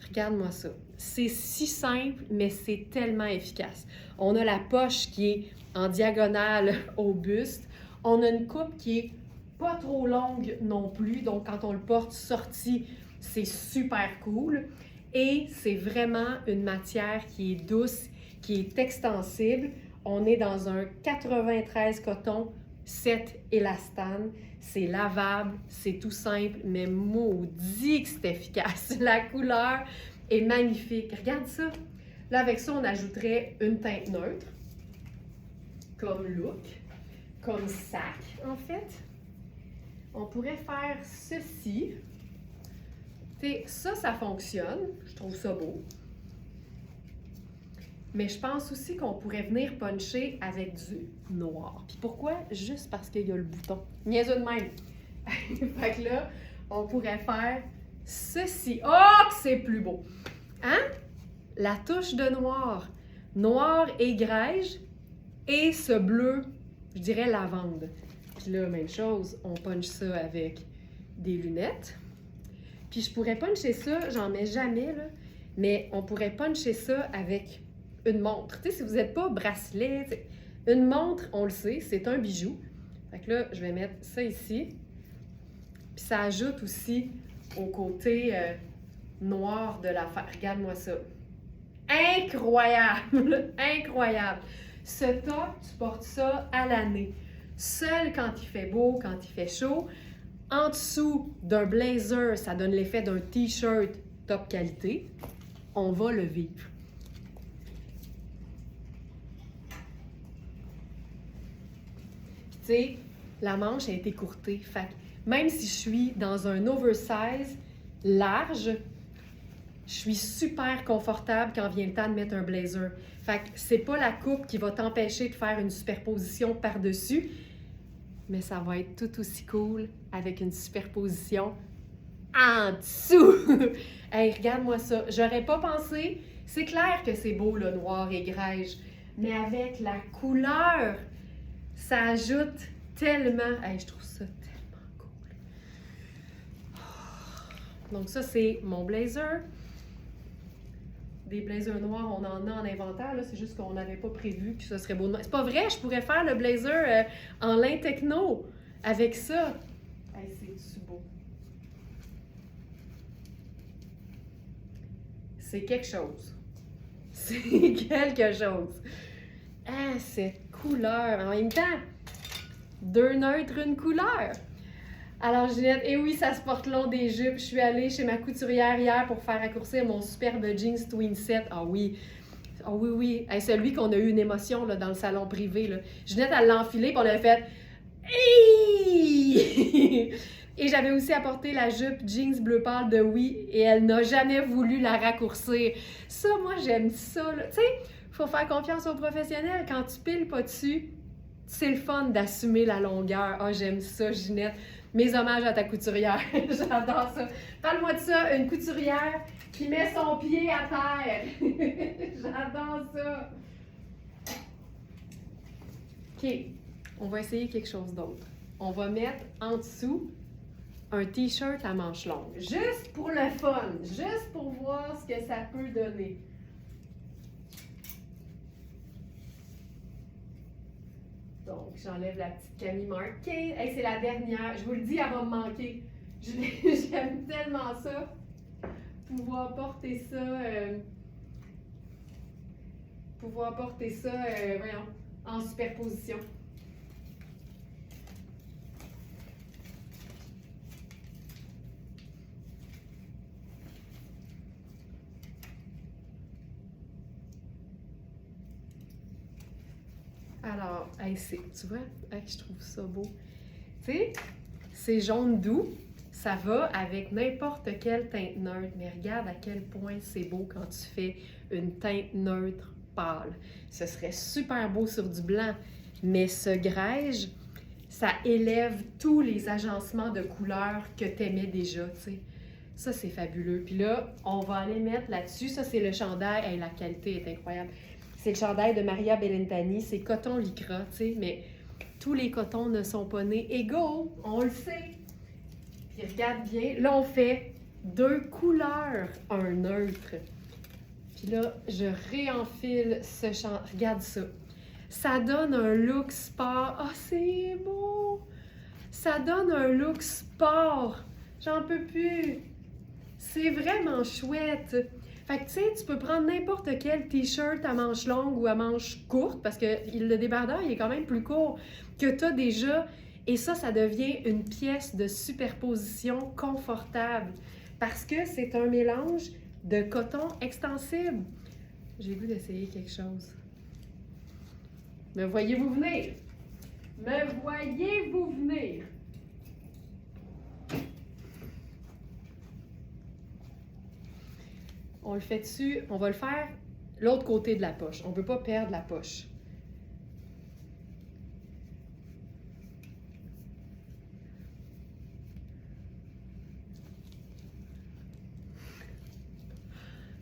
Regarde-moi ça. C'est si simple, mais c'est tellement efficace. On a la poche qui est en diagonale au buste. On a une coupe qui est pas trop longue non plus, donc quand on le porte sorti, c'est super cool. Et c'est vraiment une matière qui est douce, qui est extensible. On est dans un 93 coton, 7 élastane. C'est lavable, c'est tout simple, mais maudit que c'est efficace. La couleur est magnifique. Regarde ça. Là, avec ça, on ajouterait une teinte neutre, comme look, comme sac, en fait. On pourrait faire ceci. T'sais, ça fonctionne. Je trouve ça beau. Mais je pense aussi qu'on pourrait venir puncher avec du noir. Puis pourquoi? Juste parce qu'il y a le bouton. Niaiseux de même. Fait que là, on pourrait faire ceci. Oh, que c'est plus beau! Hein? La touche de noir. Noir et grège. Et ce bleu, je dirais lavande. Puis là, même chose, on punch ça avec des lunettes. Puis je pourrais puncher ça, j'en mets jamais, là, mais on pourrait puncher ça avec une montre. Tu sais, si vous n'êtes pas bracelet, une montre, on le sait, c'est un bijou. Fait que là, je vais mettre ça ici. Puis ça ajoute aussi au côté noir de l'affaire. Regarde-moi ça. Incroyable! Incroyable! Ce top, tu portes ça à l'année. Seul quand il fait beau, quand il fait chaud. En dessous d'un blazer, ça donne l'effet d'un t-shirt top qualité. On va le vivre. Tu sais, la manche a été écourtée. Fait que même si je suis dans un oversize large, je suis super confortable quand vient le temps de mettre un blazer. Fait que c'est pas la coupe qui va t'empêcher de faire une superposition par-dessus, mais ça va être tout aussi cool avec une superposition en dessous. Hey, regarde-moi ça. J'aurais pas pensé. C'est clair que c'est beau, le noir et grège, mais avec la couleur, ça ajoute tellement. Hey, je trouve ça tellement cool. Donc ça, c'est mon blazer. Des blazers noirs, on en a en inventaire, là, c'est juste qu'on n'avait pas prévu que ça serait beau. C'est pas vrai, je pourrais faire le blazer en lin techno avec ça. Hey, c'est-tu beau? C'est quelque chose. C'est quelque chose. Ah, cette couleur. En même temps, 2 neutres, une couleur. Alors, Ginette, et oui, ça se porte long des jupes. Je suis allée chez ma couturière hier pour faire raccourcir mon superbe jeans twin set. Ah oui. Ah oui, oui. Hey, celui qu'on a eu une émotion là, dans le salon privé. Là. Ginette, elle l'a enfilé, puis on avait fait hey! Et j'avais aussi apporté la jupe jeans bleu pâle de Oui, et elle n'a jamais voulu la raccourcir. Ça, moi, j'aime ça. Tu sais, il faut faire confiance aux professionnels. Quand tu piles pas dessus, c'est le fun d'assumer la longueur. Ah, j'aime ça, Ginette. Mes hommages à ta couturière. J'adore ça. Parle-moi de ça, une couturière qui met son pied à terre. J'adore ça. OK, on va essayer quelque chose d'autre. On va mettre en dessous un t-shirt à manches longues. Juste pour le fun. Juste pour voir ce que ça peut donner. Donc, j'enlève la petite Camille marquée. Hey, c'est la dernière. Je vous le dis, elle va me manquer. J'aime tellement ça. Pouvoir porter ça. Voyons, en superposition. Alors, hey, tu vois, hey, je trouve ça beau. Tu sais, c'est jaune doux, ça va avec n'importe quelle teinte neutre, mais regarde à quel point c'est beau quand tu fais une teinte neutre pâle. Ce serait super beau sur du blanc, mais ce grège, ça élève tous les agencements de couleurs que tu aimais déjà, tu sais. Ça, c'est fabuleux. Puis là, on va aller mettre là-dessus, ça, c'est le chandail. Hey, la qualité est incroyable. C'est le chandail de Maria Bellentani, c'est coton lycra, tu sais, mais tous les cotons ne sont pas nés égaux, on le sait. Puis regarde bien, là on fait 2 couleurs, un neutre. Puis là, je réenfile ce chandail, regarde ça. Ça donne un look sport, ah c'est beau! Ça donne un look sport, j'en peux plus. C'est vraiment chouette. Fait que tu sais, tu peux prendre n'importe quel t-shirt à manches longues ou à manches courtes, parce que le débardeur, il est quand même plus court, que tu as déjà. Et ça devient une pièce de superposition confortable, parce que c'est un mélange de coton extensible. J'ai le goût d'essayer quelque chose. Me voyez-vous venir? Me voyez-vous venir? On le fait dessus, on va le faire l'autre côté de la poche. On ne veut pas perdre la poche.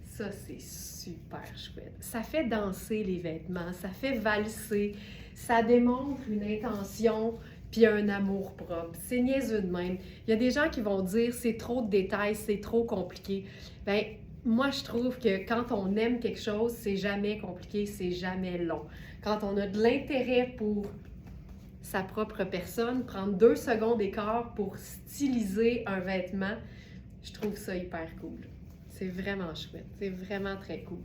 Ça, c'est super chouette. Ça fait danser les vêtements, ça fait valser, ça démontre une intention puis un amour propre. C'est niaiseux de même. Il y a des gens qui vont dire c'est trop de détails, c'est trop compliqué. Bien, moi, je trouve que quand on aime quelque chose, c'est jamais compliqué, c'est jamais long. Quand on a de l'intérêt pour sa propre personne, prendre 2 secondes d'écart pour styliser un vêtement, je trouve ça hyper cool. C'est vraiment chouette, c'est vraiment très cool.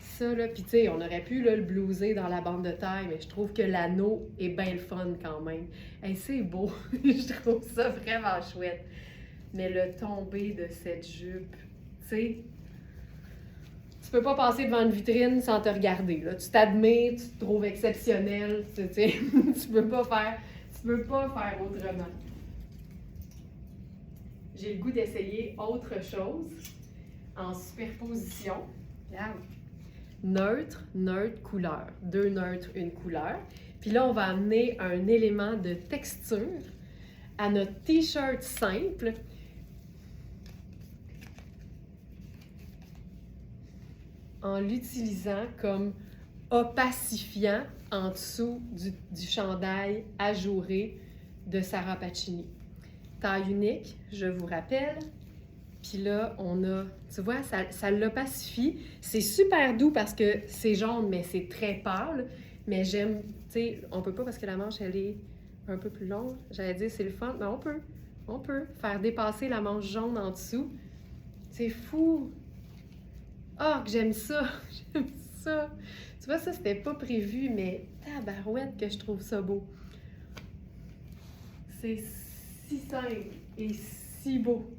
Ça, là, puis tu sais, on aurait pu là, le blouser dans la bande de taille, mais je trouve que l'anneau est bien le fun quand même. Hey, c'est beau, je trouve ça vraiment chouette. Mais le tombé de cette jupe, tu sais, tu peux pas passer devant une vitrine sans te regarder. Là. Tu t'admires, tu te trouves exceptionnel, tu sais, tu peux pas faire autrement. J'ai le goût d'essayer autre chose en superposition. Regarde. Neutre, neutre, couleur. 2 neutres, une couleur. Puis là, on va amener un élément de texture à notre t-shirt simple. En l'utilisant comme opacifiant en dessous du chandail ajouré de Sarah Pacini. Taille unique, je vous rappelle. Puis là, on a, tu vois, ça l'opacifie. C'est super doux parce que c'est jaune, mais c'est très pâle. Mais j'aime, tu sais, on peut pas parce que la manche, elle est un peu plus longue. J'allais dire, c'est le fun, mais on peut faire dépasser la manche jaune en dessous. C'est fou! Ah, que j'aime ça! J'aime ça! Tu vois, ça, c'était pas prévu, mais tabarouette que je trouve ça beau. C'est si simple et si beau.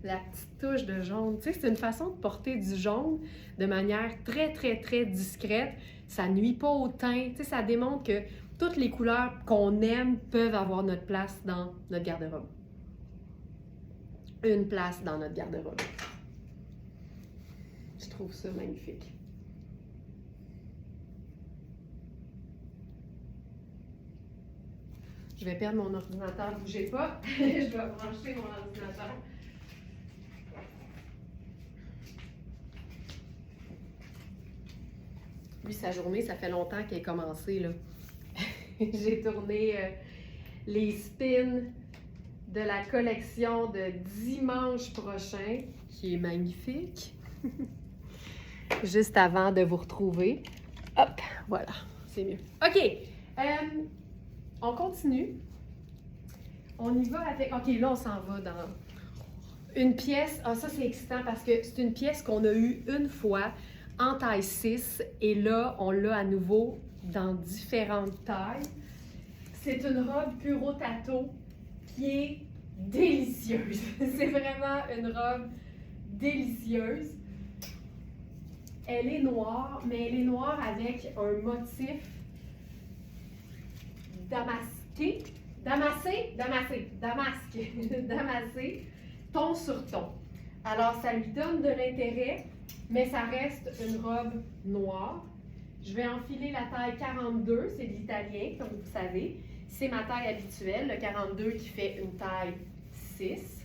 La petite touche de jaune. Tu sais, c'est une façon de porter du jaune de manière très, très, très discrète. Ça nuit pas au teint. Tu sais, ça démontre que toutes les couleurs qu'on aime peuvent avoir notre place dans notre garde-robe. Une place dans notre garde-robe. Je trouve ça magnifique. Je vais perdre mon ordinateur, bougez pas. Je vais brancher mon ordinateur. Lui, sa journée, ça fait longtemps qu'elle est commencée, là. J'ai tourné les spins de la collection de dimanche prochain, qui est magnifique. Juste avant de vous retrouver. Hop, voilà, c'est mieux. OK, on continue. On y va avec... OK, là, on s'en va dans une pièce. Ah, ça, c'est excitant parce que c'est une pièce qu'on a eue une fois en taille 6 et là, on l'a à nouveau dans différentes tailles. C'est une robe Puro Tato qui est délicieuse. C'est vraiment une robe délicieuse. Elle est noire, mais elle est noire avec un motif damasqué, damasqué, ton sur ton. Alors, ça lui donne de l'intérêt, mais ça reste une robe noire. Je vais enfiler la taille 42, c'est de l'italien, comme vous savez. C'est ma taille habituelle, le 42 qui fait une taille 6.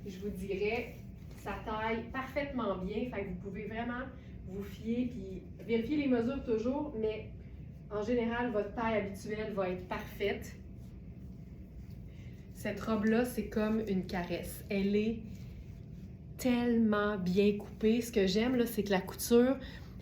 Je vous dirais, ça taille parfaitement bien, fait que vous pouvez vraiment vous fier, puis vérifier les mesures toujours, mais en général, votre taille habituelle va être parfaite. Cette robe-là, c'est comme une caresse. Elle est tellement bien coupée. Ce que j'aime, là, c'est que la couture,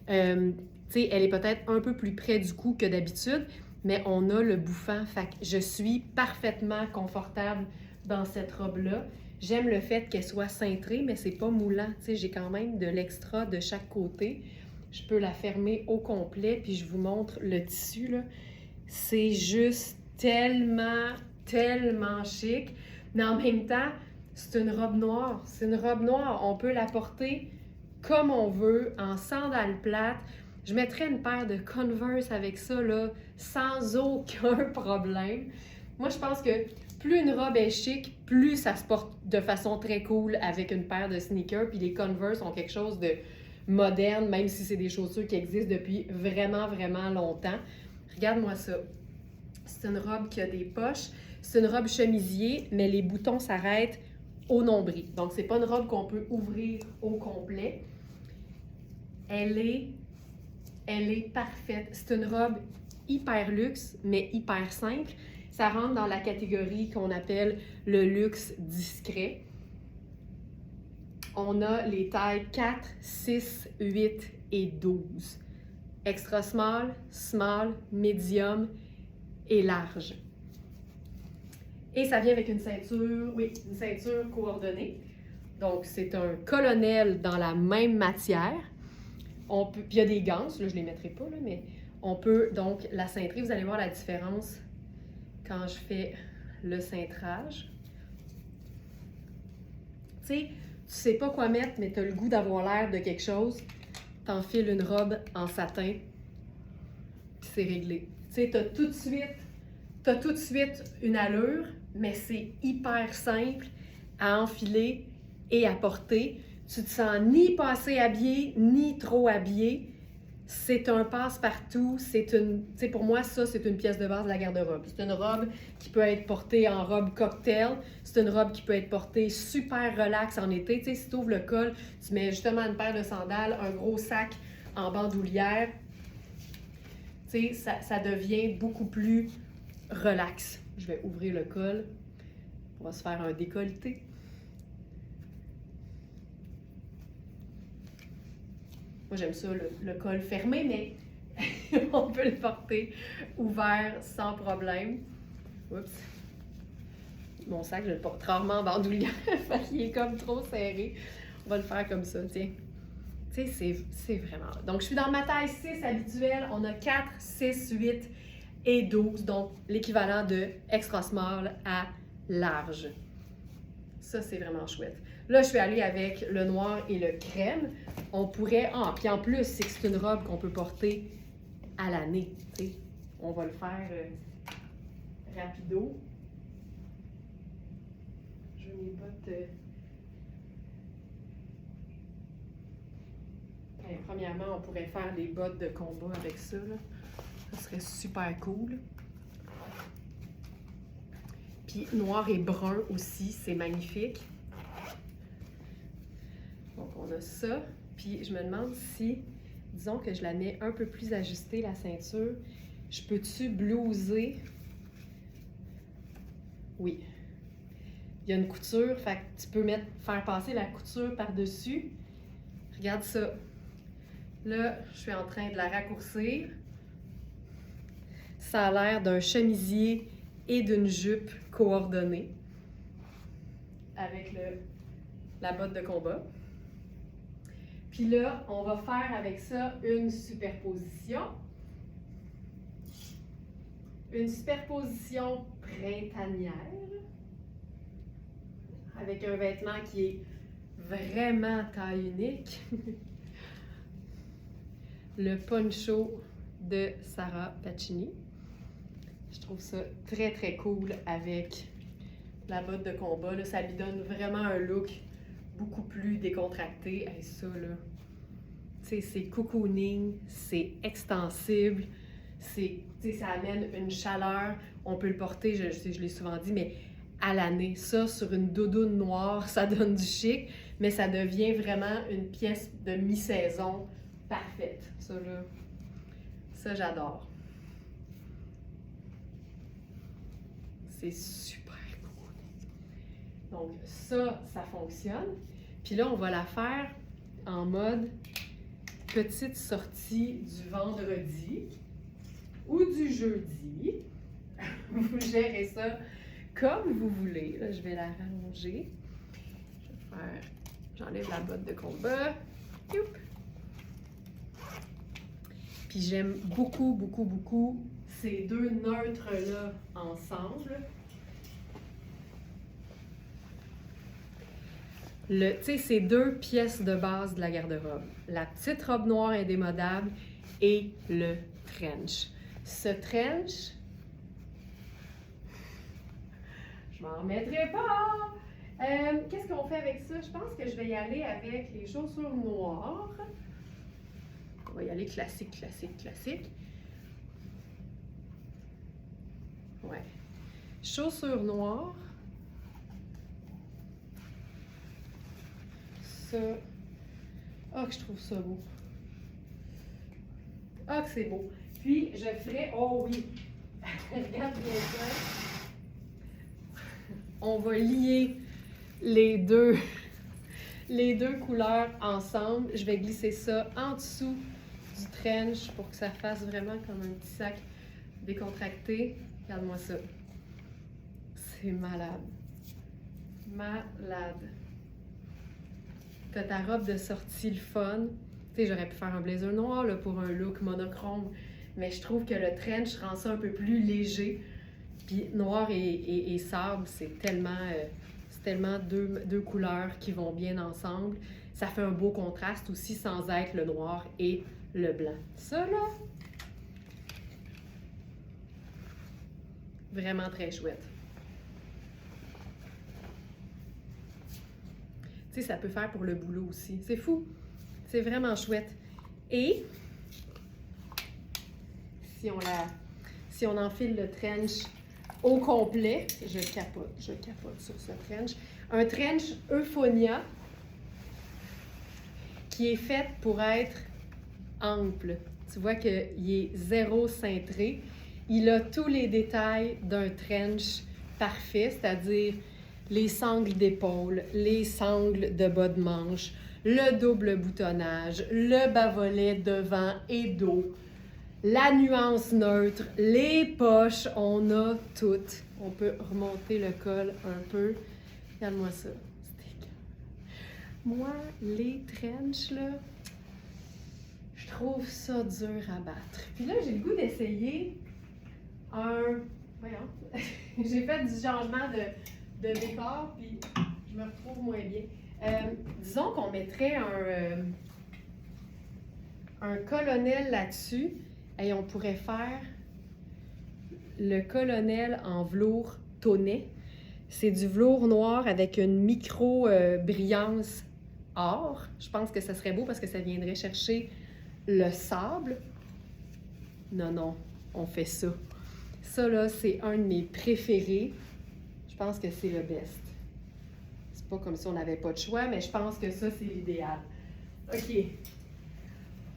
tu sais, elle est peut-être un peu plus près du cou que d'habitude, mais on a le bouffant. Fait que je suis parfaitement confortable dans cette robe-là. J'aime le fait qu'elle soit cintrée, mais c'est pas moulant. Tu sais, j'ai quand même de l'extra de chaque côté. Je peux la fermer au complet, puis je vous montre le tissu, là. C'est juste tellement, tellement chic. Mais en même temps, c'est une robe noire. C'est une robe noire. On peut la porter comme on veut, en sandales plates. Je mettrais une paire de Converse avec ça, là, sans aucun problème. Moi, je pense que plus une robe est chic, plus ça se porte de façon très cool avec une paire de sneakers. Puis les Converse ont quelque chose de moderne, même si c'est des chaussures qui existent depuis vraiment, vraiment longtemps. Regarde-moi ça. C'est une robe qui a des poches. C'est une robe chemisier, mais les boutons s'arrêtent au nombril. Donc, c'est pas une robe qu'on peut ouvrir au complet. Elle est parfaite. C'est une robe hyper luxe, mais hyper simple. Ça rentre dans la catégorie qu'on appelle le luxe discret. On a les tailles 4, 6, 8 et 12. Extra small, small, medium et large. Et ça vient avec une ceinture, oui, une ceinture coordonnée. Donc, c'est un colonel dans la même matière. Puis il y a des gants, là, je ne les mettrai pas, là, mais on peut donc la cintrer. Vous allez voir la différence quand je fais le cintrage. Tu sais, tu sais pas quoi mettre, mais tu as le goût d'avoir l'air de quelque chose. T'enfiles une robe en satin, puis c'est réglé. Tu sais, t'as tout de suite une allure, mais c'est hyper simple à enfiler et à porter. Tu te sens ni pas assez habillé, ni trop habillé. C'est un passe-partout. Pour moi, ça, c'est une pièce de base de la garde-robe. C'est une robe qui peut être portée en robe cocktail. C'est une robe qui peut être portée super relax en été. Tu sais, si tu ouvres le col, tu mets justement une paire de sandales, un gros sac en bandoulière. Tu sais, ça devient beaucoup plus relax. Je vais ouvrir le col. On va se faire un décolleté. Moi, j'aime ça, le col fermé, mais on peut le porter ouvert sans problème. Oups. Mon sac, je le porte rarement en bandoulière, parce qu'il est comme trop serré. On va le faire comme ça, tiens. Tu sais, c'est vraiment... Donc, je suis dans ma taille 6 habituelle. On a 4, 6, 8 et 12, donc l'équivalent de extra small à large. Ça, c'est vraiment chouette. Là, je suis allée avec le noir et le crème. On pourrait... Ah, puis en plus, c'est une robe qu'on peut porter à l'année. On va le faire rapido. Je veux mes bottes... Premièrement, on pourrait faire des bottes de combat avec ça. Là. Ça serait super cool. Puis noir et brun aussi, c'est magnifique. Donc, on a ça. Puis, je me demande si, disons que je la mets un peu plus ajustée, la ceinture, je peux-tu blouser? Oui. Il y a une couture, fait que tu peux faire passer la couture par-dessus. Regarde ça. Là, je suis en train de la raccourcir. Ça a l'air d'un chemisier et d'une jupe coordonnée avec la botte de combat. Puis là, on va faire avec ça une superposition. Une superposition printanière avec un vêtement qui est vraiment taille unique. Le poncho de Sarah Pacini. Je trouve ça très, très cool avec la botte de combat. Là, ça lui donne vraiment un look beaucoup plus décontracté. Et ça, là, c'est cocooning, c'est extensible, ça amène une chaleur. On peut le porter, je l'ai souvent dit, mais à l'année. Ça, sur une doudoune noire, ça donne du chic, mais ça devient vraiment une pièce de mi-saison parfaite. Ça, là, ça, j'adore. C'est super cool. Donc, ça fonctionne. Puis là, on va la faire en mode petite sortie du vendredi ou du jeudi. Vous gérez ça comme vous voulez. Là, je vais la rallonger. J'enlève la botte de combat. Youp. Puis j'aime beaucoup, beaucoup, beaucoup ces deux neutres-là ensemble. Tu sais, c'est deux pièces de base de la garde-robe. La petite robe noire indémodable et le trench. Ce trench, je m'en remettrai pas! Qu'est-ce qu'on fait avec ça? Je pense que je vais y aller avec les chaussures noires. On va y aller classique, classique, classique. Ouais. Chaussures noires. Ça. Oh, que je trouve ça beau. Ah, que c'est beau. Puis, je ferai... Oh oui! Regarde bien ça. On va lier les deux couleurs ensemble. Je vais glisser ça en dessous du trench pour que ça fasse vraiment comme un petit sac décontracté. Regarde-moi ça. C'est malade. Malade. T'as ta robe de sortie, le fun. Tu sais, j'aurais pu faire un blazer noir là, pour un look monochrome, mais je trouve que le trench rend ça un peu plus léger. Puis noir et sable, c'est tellement deux couleurs qui vont bien ensemble. Ça fait un beau contraste aussi sans être le noir et le blanc. Ça, là, vraiment très chouette. Tu sais, ça peut faire pour le boulot aussi. C'est fou. C'est vraiment chouette. Et si on enfile le trench au complet. Je capote sur ce trench. Un trench Euphonia qui est fait pour être ample. Tu vois qu'il est zéro cintré. Il a tous les détails d'un trench parfait, c'est-à-dire les sangles d'épaule, les sangles de bas de manche, le double boutonnage, le bas-volet devant et dos, la nuance neutre, les poches, on a toutes. On peut remonter le col un peu. Regarde-moi ça. Moi, les trenches, là, je trouve ça dur à battre. Puis là, j'ai le goût d'essayer Voyons. J'ai fait du changement de décor, puis je me retrouve moins bien. Disons qu'on mettrait un colonel là-dessus, et on pourrait faire le colonel en velours tonnet. C'est du velours noir avec une micro-brillance or. Je pense que ça serait beau parce que ça viendrait chercher le sable. Non, on fait ça. Ça, là, c'est un de mes préférés. Je pense que c'est le best. C'est pas comme si on n'avait pas de choix, mais je pense que ça, c'est l'idéal. OK.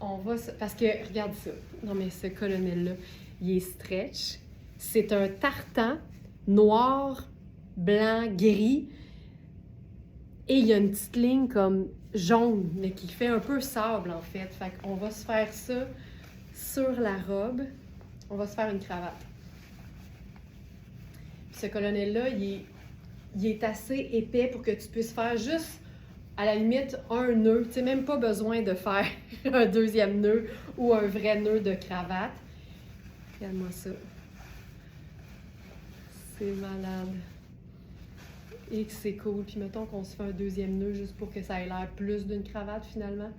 On va... Parce que, regarde ça. Non, mais ce colonel-là, il est stretch. C'est un tartan noir, blanc, gris. Et il y a une petite ligne comme jaune, mais qui fait un peu sable, en fait. Fait qu'on va se faire ça sur la robe. On va se faire une cravate. Puis ce colonel-là, il est assez épais pour que tu puisses faire juste, à la limite, un nœud. Tu n'as même pas besoin de faire un deuxième nœud ou un vrai nœud de cravate. Regarde-moi ça. C'est malade. Et que c'est cool. Puis mettons qu'on se fait un deuxième nœud juste pour que ça ait l'air plus d'une cravate finalement.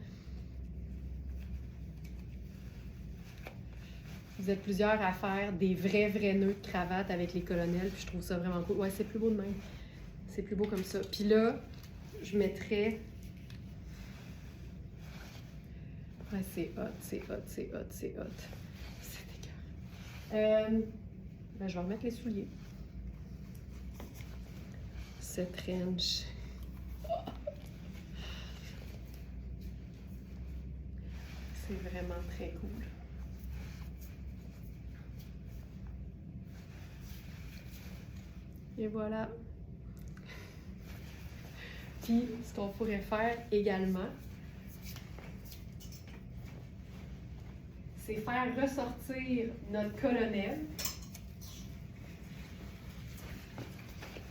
Vous êtes plusieurs à faire des vrais nœuds de cravate avec les colonels, puis je trouve ça vraiment cool. Ouais, c'est plus beau de même. C'est plus beau comme ça. Puis là, je mettrais... Ouais, c'est hot. C'est dégueulasse. Ben, je vais remettre les souliers. Ce trench. C'est vraiment très cool. Et voilà. Puis, ce qu'on pourrait faire également, c'est faire ressortir notre colonel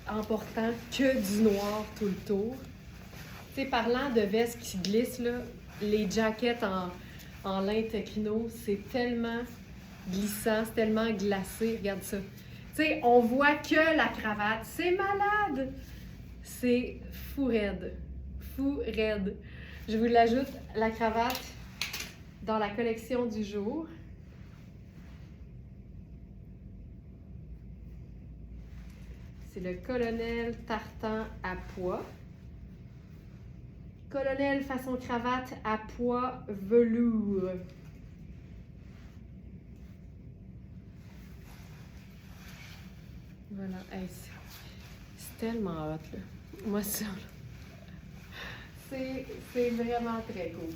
en portant que du noir tout le tour. Tu sais, parlant de vestes qui glissent, là, les jackets en lin techno, c'est tellement glissant, c'est tellement glacé. Regarde ça. Tu sais, on voit que la cravate. C'est malade! C'est fou raide. Fou raide. Je vous l'ajoute, la cravate, dans la collection du jour. C'est le colonel tartan à pois. Colonel façon cravate à pois velours. Voilà, hey, c'est tellement hot, là. Moi, ça, c'est vraiment très cool.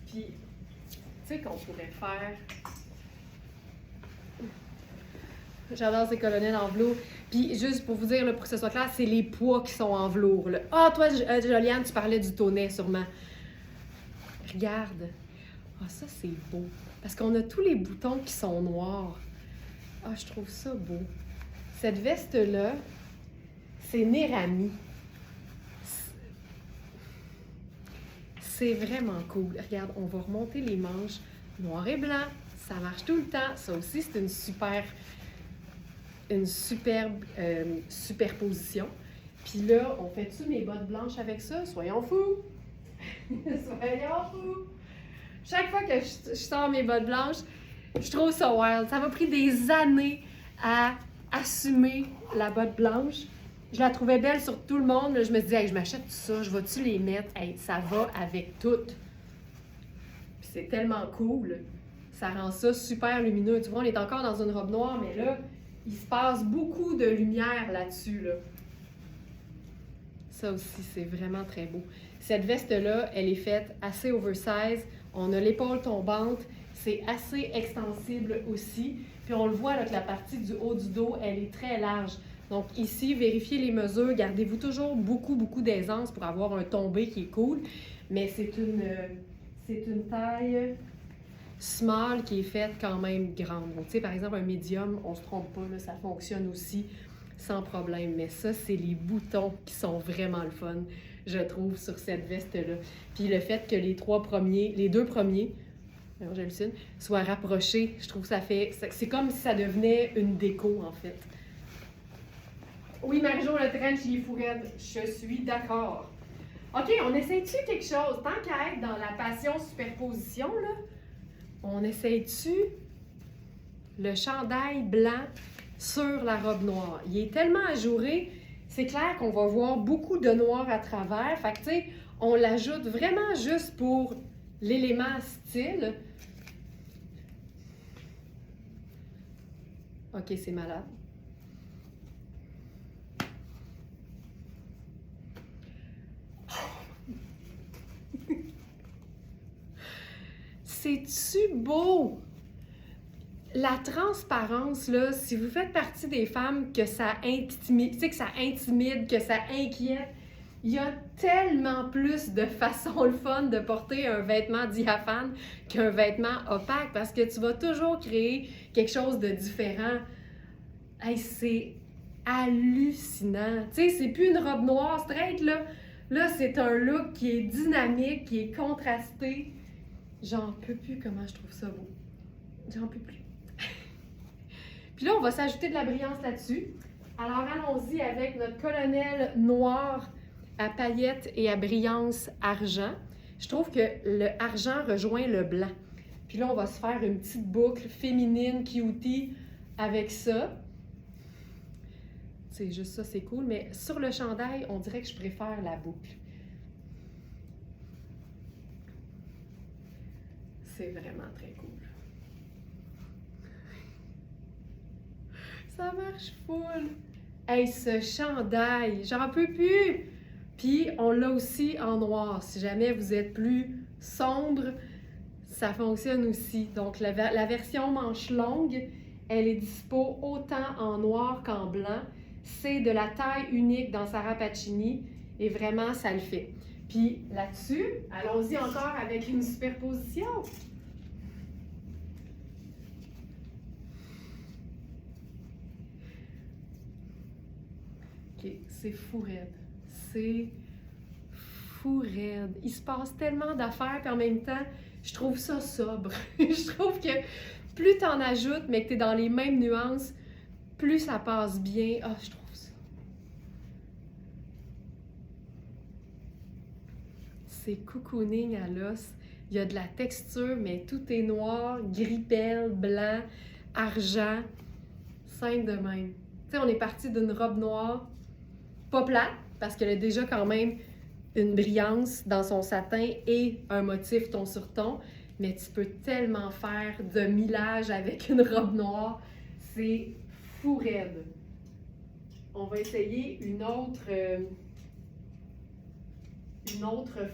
Puis, tu sais qu'on pourrait faire... J'adore ces colonels en velours. Puis, juste pour vous dire, là, pour que ce soit clair, c'est les pois qui sont en velours, là. Ah, toi, Joliane, tu parlais du tonnet, sûrement. Regarde. Ah, ça, c'est beau. Parce qu'on a tous les boutons qui sont noirs. Ah, je trouve ça beau. Cette veste-là, c'est Nérami. C'est vraiment cool. Regarde, on va remonter les manches noir et blanc. Ça marche tout le temps. Ça aussi, c'est une superbe superposition. Puis là, on fait-tu mes bottes blanches avec ça? Soyons fous! Soyons fous! Chaque fois que je sors mes bottes blanches, je trouve ça wild. Ça m'a pris des années à assumer la botte blanche. Je la trouvais belle sur tout le monde. Là, je me suis dit, hey, je m'achète tout ça, je vais-tu les mettre? Hey, ça va avec tout. Puis c'est tellement cool. Ça rend ça super lumineux. Tu vois, on est encore dans une robe noire, mais là, il se passe beaucoup de lumière là-dessus. Là. Ça aussi, c'est vraiment très beau. Cette veste-là, elle est faite assez oversize. On a l'épaule tombante. C'est assez extensible aussi. Puis on le voit là, que la partie du haut du dos, elle est très large. Donc ici, vérifiez les mesures. Gardez-vous toujours beaucoup d'aisance pour avoir un tombé qui est cool. Mais c'est une taille small qui est faite quand même grande. Donc, tu sais, par exemple, un médium, on se trompe pas, là, ça fonctionne aussi sans problème. Mais ça, c'est les boutons qui sont vraiment le fun, je trouve, sur cette veste-là. Puis le fait que les deux premiers, j'hallucine, soient rapprochés, je trouve que ça fait... C'est comme si ça devenait une déco, en fait. Oui, Marie-Jo, le trench, il est fou raide. Je suis d'accord. OK, on essaie-tu quelque chose? Tant qu'à être dans la passion superposition, là, on essaie-tu le chandail blanc sur la robe noire? Il est tellement ajouré, c'est clair qu'on va voir beaucoup de noir à travers. Fait que, tu sais, on l'ajoute vraiment juste pour l'élément style. OK, c'est malade. C'est-tu beau? La transparence, là, si vous faites partie des femmes que ça intimide, tu sais, que ça intimide, que ça inquiète, il y a tellement plus de façons le fun de porter un vêtement diaphane qu'un vêtement opaque parce que tu vas toujours créer quelque chose de différent. Hey, c'est hallucinant. Tu sais, c'est plus une robe noire straight, là. Là, c'est un look qui est dynamique, qui est contrasté. J'en peux plus comment je trouve ça beau. J'en peux plus. Puis là, on va s'ajouter de la brillance là-dessus. Alors, allons-y avec notre colonel noir à paillettes et à brillance argent. Je trouve que le argent rejoint le blanc. Puis là, on va se faire une petite boucle féminine, cutie, avec ça. C'est juste ça, c'est cool. Mais sur le chandail, on dirait que je préfère la boucle. C'est vraiment très cool. Ça marche full! Hey, ce chandail, j'en peux plus! Puis, on l'a aussi en noir. Si jamais vous êtes plus sombre, ça fonctionne aussi. Donc, la version manche longue, elle est dispo autant en noir qu'en blanc. C'est de la taille unique dans Sarah Pacini et vraiment, ça le fait. Puis là-dessus, allons-y encore avec une superposition. OK, c'est fou raide. C'est fou raide. Il se passe tellement d'affaires, puis en même temps, je trouve ça sobre. Je trouve que plus tu en ajoutes, mais que tu es dans les mêmes nuances, plus ça passe bien. Ah, je trouve ça. C'est cocooning à l'os. Il y a de la texture, mais tout est noir, gris pelle, blanc, argent. Simple de même. Tu sais, on est parti d'une robe noire, pas plate, parce qu'elle a déjà quand même une brillance dans son satin et un motif ton sur ton, mais tu peux tellement faire de millage avec une robe noire. C'est fou raide. On va essayer une autre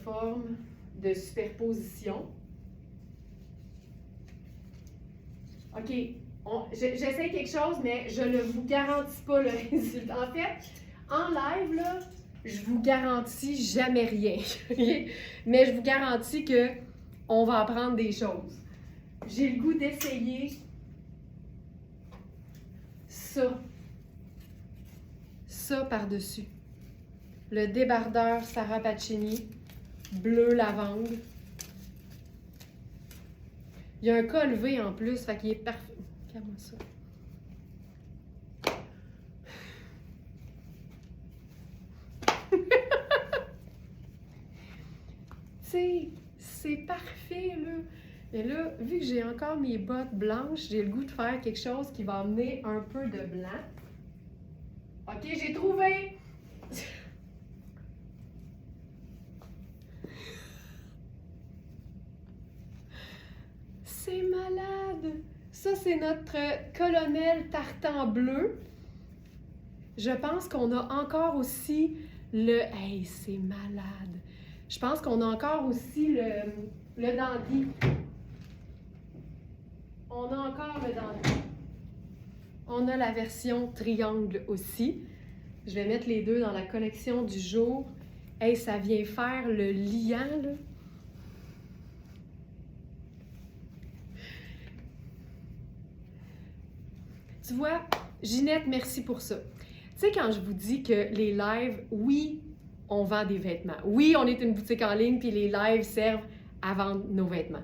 forme de superposition. OK, j'essaie quelque chose, mais je ne vous garantis pas le résultat. En fait, en live, là, je vous garantis jamais rien. Mais je vous garantis que on va apprendre des choses. J'ai le goût d'essayer ça. Ça par-dessus. Le débardeur Sarah Pacini, bleu lavande. Il y a un col V en plus, fait qu'il est parfait. Regarde-moi ça. C'est parfait, là. Et là, vu que j'ai encore mes bottes blanches, j'ai le goût de faire quelque chose qui va amener un peu de blanc. OK, j'ai trouvé! Ça, c'est notre colonel tartan bleu. Je pense qu'on a encore aussi le... Hey, c'est malade! Je pense qu'on a encore aussi le dandy. On a encore le dandy. On a la version triangle aussi. Je vais mettre les deux dans la collection du jour. Hey, ça vient faire le liant, là. Tu vois, Ginette, merci pour ça. Tu sais, quand je vous dis que les lives, oui, on vend des vêtements. Oui, on est une boutique en ligne, puis les lives servent à vendre nos vêtements.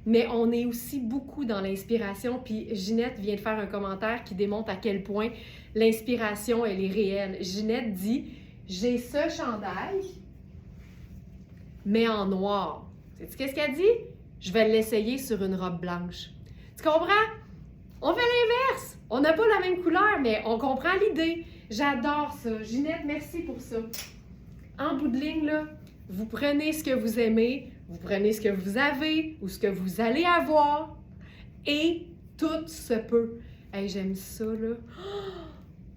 Mais on est aussi beaucoup dans l'inspiration, puis Ginette vient de faire un commentaire qui démontre à quel point l'inspiration, elle est réelle. Ginette dit, j'ai ce chandail, mais en noir. Sais-tu qu'est-ce qu'elle dit? Je vais l'essayer sur une robe blanche. Tu comprends? On fait l'inverse. On n'a pas la même couleur, mais on comprend l'idée. J'adore ça. Ginette, merci pour ça. En bout de ligne, là, vous prenez ce que vous aimez, vous prenez ce que vous avez ou ce que vous allez avoir et tout se peut. Hey, j'aime ça, là.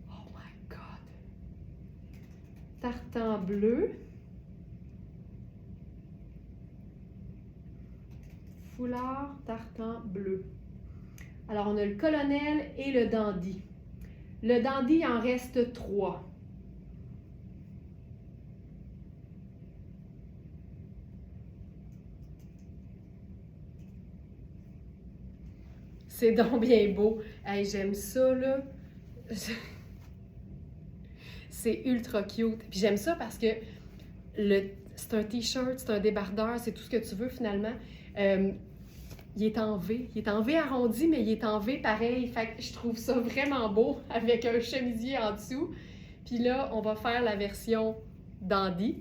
Oh my God! Tartan bleu. Foulard tartan bleu. Alors, on a le colonel et le dandy. Le dandy, il en reste 3. C'est donc bien beau. Hey, j'aime ça, là. C'est ultra cute. Puis j'aime ça parce que c'est un t-shirt, c'est un débardeur, c'est tout ce que tu veux finalement. Il est en V. Il est en V arrondi, mais il est en V pareil. Fait que je trouve ça vraiment beau avec un chemisier en dessous. Puis là, on va faire la version dandy.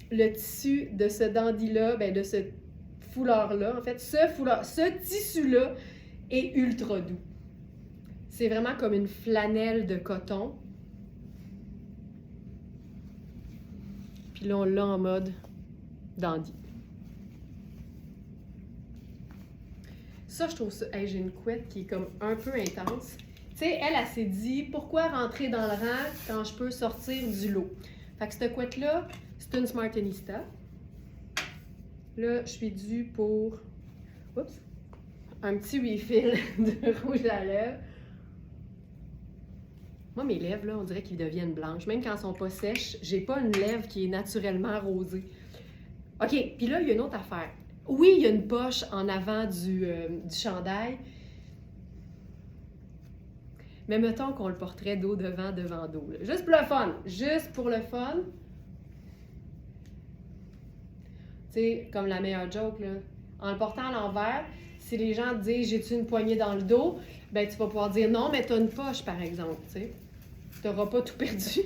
Le tissu de ce dandy-là, ben de ce foulard-là, en fait, ce tissu-là est ultra doux. C'est vraiment comme une flanelle de coton. Puis là, on l'a en mode dandy. Ça, je trouve ça... Hey, j'ai une couette qui est comme un peu intense. Tu sais, elle s'est dit, pourquoi rentrer dans le rang quand je peux sortir du lot? Fait que cette couette-là, c'est une Smartenista. Là, je suis due pour... Oups! Un petit refill de rouge à lèvres. Moi, mes lèvres, là, on dirait qu'ils deviennent blanches. Même quand elles sont pas sèches, j'ai pas une lèvre qui est naturellement rosée. OK, puis là, il y a une autre affaire. Oui, il y a une poche en avant du chandail. Mais mettons qu'on le porterait dos devant dos. Là. Juste pour le fun. Juste pour le fun. Tu sais, comme la meilleure joke, là. En le portant à l'envers, si les gens te disent « j'ai-tu une poignée dans le dos », ben tu vas pouvoir dire « non, mais tu as une poche, par exemple. » Tu sais. Tu n'auras pas tout perdu.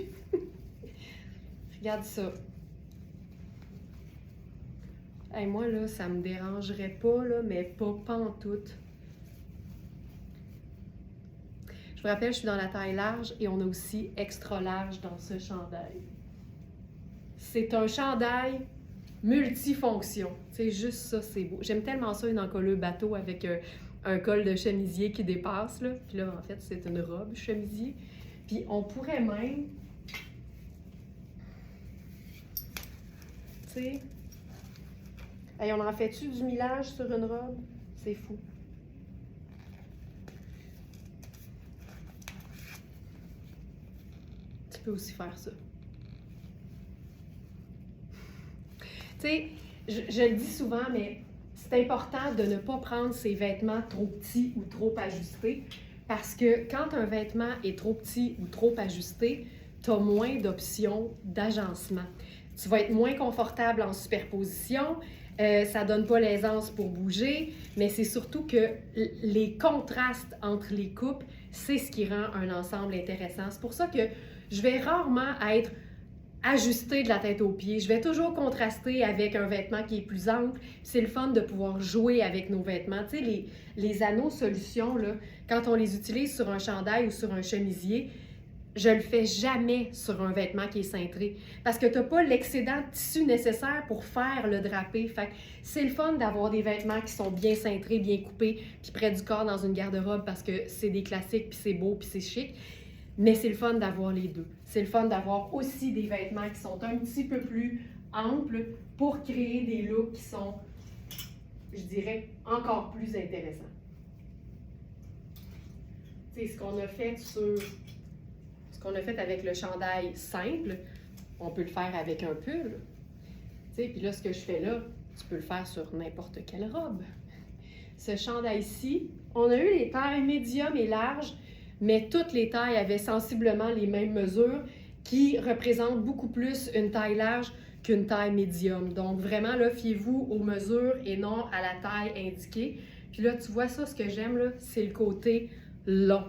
Regarde ça. Hey, moi, là, ça me dérangerait pas, là, mais pas pantoute. Je vous rappelle, je suis dans la taille large et on a aussi extra large dans ce chandail. C'est un chandail multifonction. C'est juste ça, c'est beau. J'aime tellement ça, une encolure bateau avec un col de chemisier qui dépasse, là. Puis là, en fait, c'est une robe chemisier. Puis on pourrait même... Tu sais... Hey, on en fait-tu du millage sur une robe? C'est fou. Tu peux aussi faire ça. Tu sais, je le dis souvent, mais c'est important de ne pas prendre ses vêtements trop petits ou trop ajustés parce que quand un vêtement est trop petit ou trop ajusté, tu as moins d'options d'agencement. Tu vas être moins confortable en superposition, ça donne pas l'aisance pour bouger, mais c'est surtout que les contrastes entre les coupes, c'est ce qui rend un ensemble intéressant. C'est pour ça que je vais rarement être ajustée de la tête aux pieds. Je vais toujours contraster avec un vêtement qui est plus ample. C'est le fun de pouvoir jouer avec nos vêtements. Tu sais, les anneaux solutions, là, quand on les utilise sur un chandail ou sur un chemisier, je le fais jamais sur un vêtement qui est cintré parce que tu n'as pas l'excédent de tissu nécessaire pour faire le drapé. Fait que c'est le fun d'avoir des vêtements qui sont bien cintrés, bien coupés, puis près du corps dans une garde-robe parce que c'est des classiques, puis c'est beau, puis c'est chic. Mais c'est le fun d'avoir les deux. C'est le fun d'avoir aussi des vêtements qui sont un petit peu plus amples pour créer des looks qui sont, je dirais, encore plus intéressants. C'est ce qu'on a fait avec le chandail simple, on peut le faire avec un pull. Puis là, ce que je fais là, tu peux le faire sur n'importe quelle robe. Ce chandail-ci, on a eu les tailles médium et larges, mais toutes les tailles avaient sensiblement les mêmes mesures qui représentent beaucoup plus une taille large qu'une taille médium. Donc vraiment, là, fiez-vous aux mesures et non à la taille indiquée. Puis là, tu vois ça, ce que j'aime, là, c'est le côté long.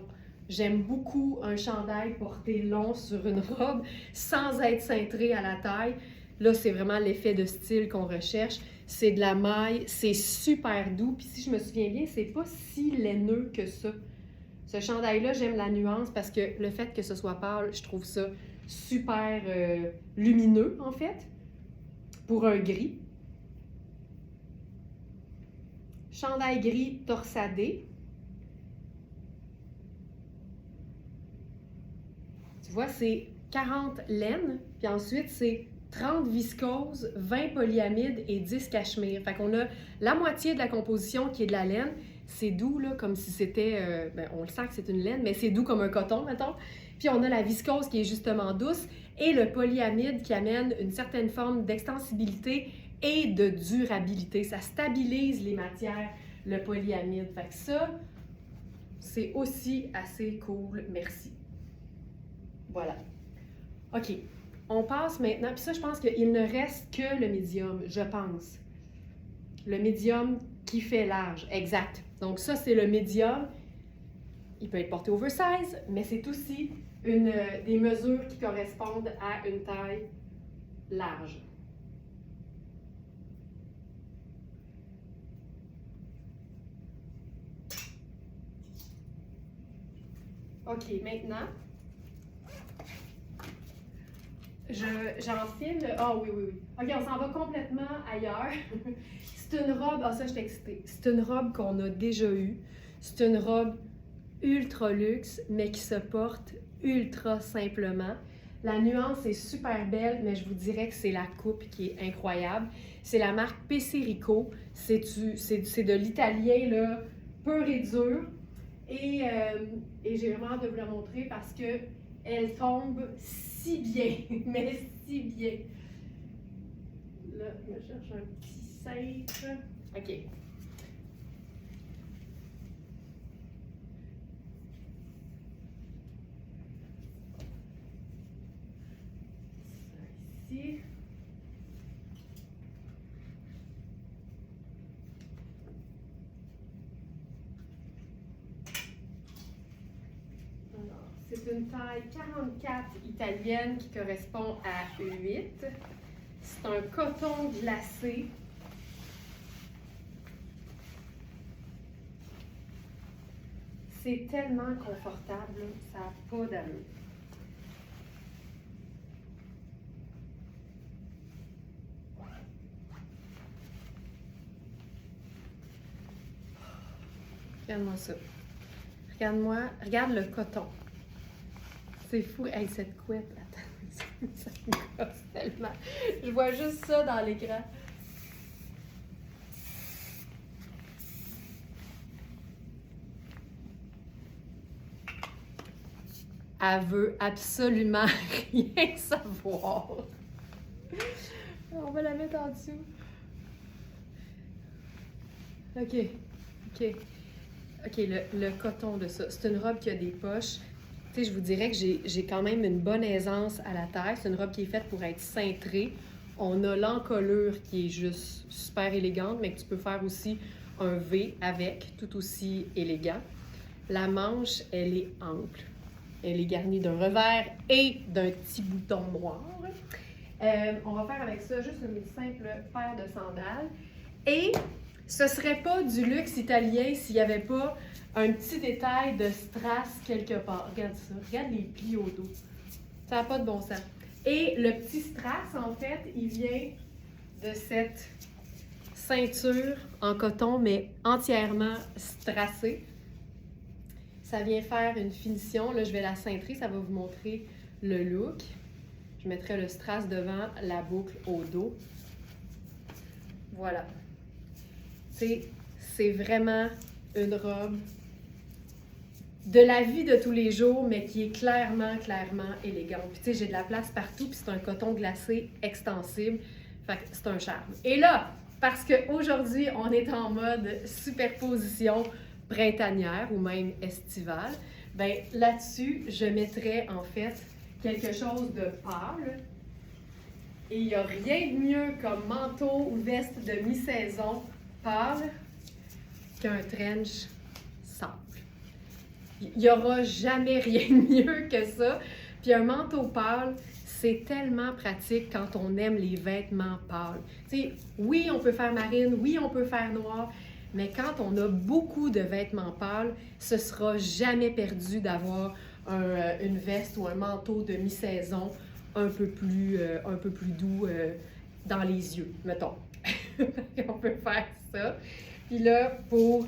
J'aime beaucoup un chandail porté long sur une robe sans être cintré à la taille. Là, c'est vraiment l'effet de style qu'on recherche. C'est de la maille, c'est super doux. Puis si je me souviens bien, c'est pas si laineux que ça. Ce chandail-là, j'aime la nuance parce que le fait que ce soit pâle, je trouve ça super lumineux, en fait, pour un gris. Chandail gris torsadé. Tu vois, c'est 40 laine, puis ensuite, c'est 30 viscose, 20 polyamide et 10 cachemire. Fait qu'on a la moitié de la composition qui est de la laine. C'est doux, là, comme si c'était... on le sent que c'est une laine, mais c'est doux comme un coton, mettons. Puis on a la viscose qui est justement douce et le polyamide qui amène une certaine forme d'extensibilité et de durabilité. Ça stabilise les matières, le polyamide. Fait que ça, c'est aussi assez cool. Merci. Voilà. OK. On passe maintenant, puis ça, je pense qu'il ne reste que le médium, je pense. Le médium qui fait large, exact. Donc ça, c'est le médium. Il peut être porté oversize, mais c'est aussi des mesures qui correspondent à une taille large. OK, maintenant, j'enfile... Ah oui, oui, oui. OK, on s'en va complètement ailleurs. C'est une robe... Ah, ça, je suis excitée. C'est une robe qu'on a déjà eue. C'est une robe ultra luxe, mais qui se porte ultra simplement. La nuance est super belle, mais je vous dirais que c'est la coupe qui est incroyable. C'est la marque Pesserico. C'est de l'italien, là, pur et dur. Et j'ai vraiment hâte de vous la montrer parce que elle tombe si bien, mais si bien. Là, je me cherche un petit cintre. OK. Ça ici. C'est une taille 44 italienne qui correspond à 8. C'est un coton glacé. C'est tellement confortable, ça n'a pas d'allure. Regarde-moi ça. Regarde-moi, regarde le coton. C'est fou. Hey, cette couette, attends, ça me gosse tellement. Je vois juste ça dans l'écran. Elle veut absolument rien savoir. On va la mettre en dessous. OK. OK, le coton de ça. C'est une robe qui a des poches. Tu sais, je vous dirais que j'ai quand même une bonne aisance à la taille. C'est une robe qui est faite pour être cintrée. On a l'encolure qui est juste super élégante, mais que tu peux faire aussi un V avec, tout aussi élégant. La manche, elle est ample. Elle est garnie d'un revers et d'un petit bouton noir. On va faire avec ça juste une simple paire de sandales. Et Ce serait pas du luxe italien s'il n'y avait pas un petit détail de strass quelque part. Regarde ça. Regarde les plis au dos. Ça n'a pas de bon sens. Et le petit strass, en fait, il vient de cette ceinture en coton, mais entièrement strassée. Ça vient faire une finition. Là, je vais la cintrer. Ça va vous montrer le look. Je mettrai le strass devant, la boucle au dos. Voilà. C'est vraiment une robe de la vie de tous les jours, mais qui est clairement élégante. Puis tu sais, j'ai de la place partout, puis c'est un coton glacé extensible. Fait que c'est un charme. Et là, parce qu'aujourd'hui, on est en mode superposition printanière ou même estivale, bien là-dessus, je mettrais en fait quelque chose de pâle. Et il n'y a rien de mieux comme manteau ou veste de mi-saison pâle qu'un trench simple. Il n'y aura jamais rien de mieux que ça. Puis un manteau pâle, c'est tellement pratique quand on aime les vêtements pâles. Tu sais, oui, on peut faire marine, oui, on peut faire noir, mais quand on a beaucoup de vêtements pâles, ce sera jamais perdu d'avoir une veste ou un manteau de mi-saison un peu plus doux dans les yeux, mettons. On peut faire ça. Puis là, pour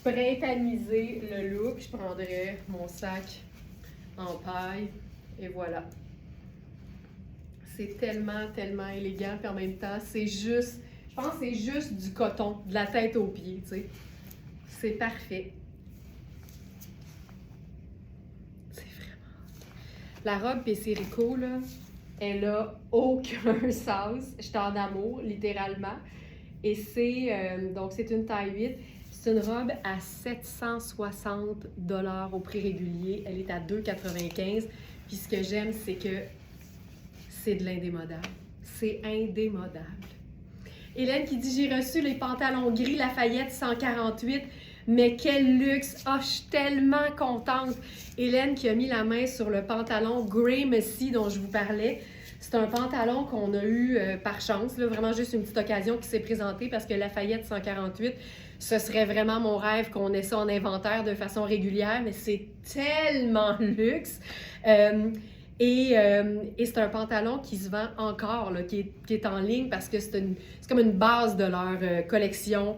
printaniser le look, je prendrais mon sac en paille et voilà. C'est tellement élégant, puis en même temps, c'est juste, je pense que c'est juste du coton, de la tête aux pieds, tu sais. C'est parfait. C'est vraiment... La robe Pesserico, là, elle a aucun sens. Je suis en amour, littéralement. Et donc c'est une taille 8. C'est une robe à 760 $ au prix régulier. Elle est à 2,95 $. Puis ce que j'aime, c'est que c'est de l'indémodable. C'est indémodable. Hélène qui dit « J'ai reçu les pantalons gris Lafayette 148. Mais quel luxe! Ah, je suis tellement contente! » Hélène qui a mis la main sur le pantalon Grey Messy dont je vous parlais. C'est un pantalon qu'on a eu par chance, là, vraiment juste une petite occasion qui s'est présentée parce que Lafayette 148, ce serait vraiment mon rêve qu'on ait ça en inventaire de façon régulière, mais c'est tellement luxe. Et c'est un pantalon qui se vend encore, là, qui est en ligne parce que c'est comme une base de leur collection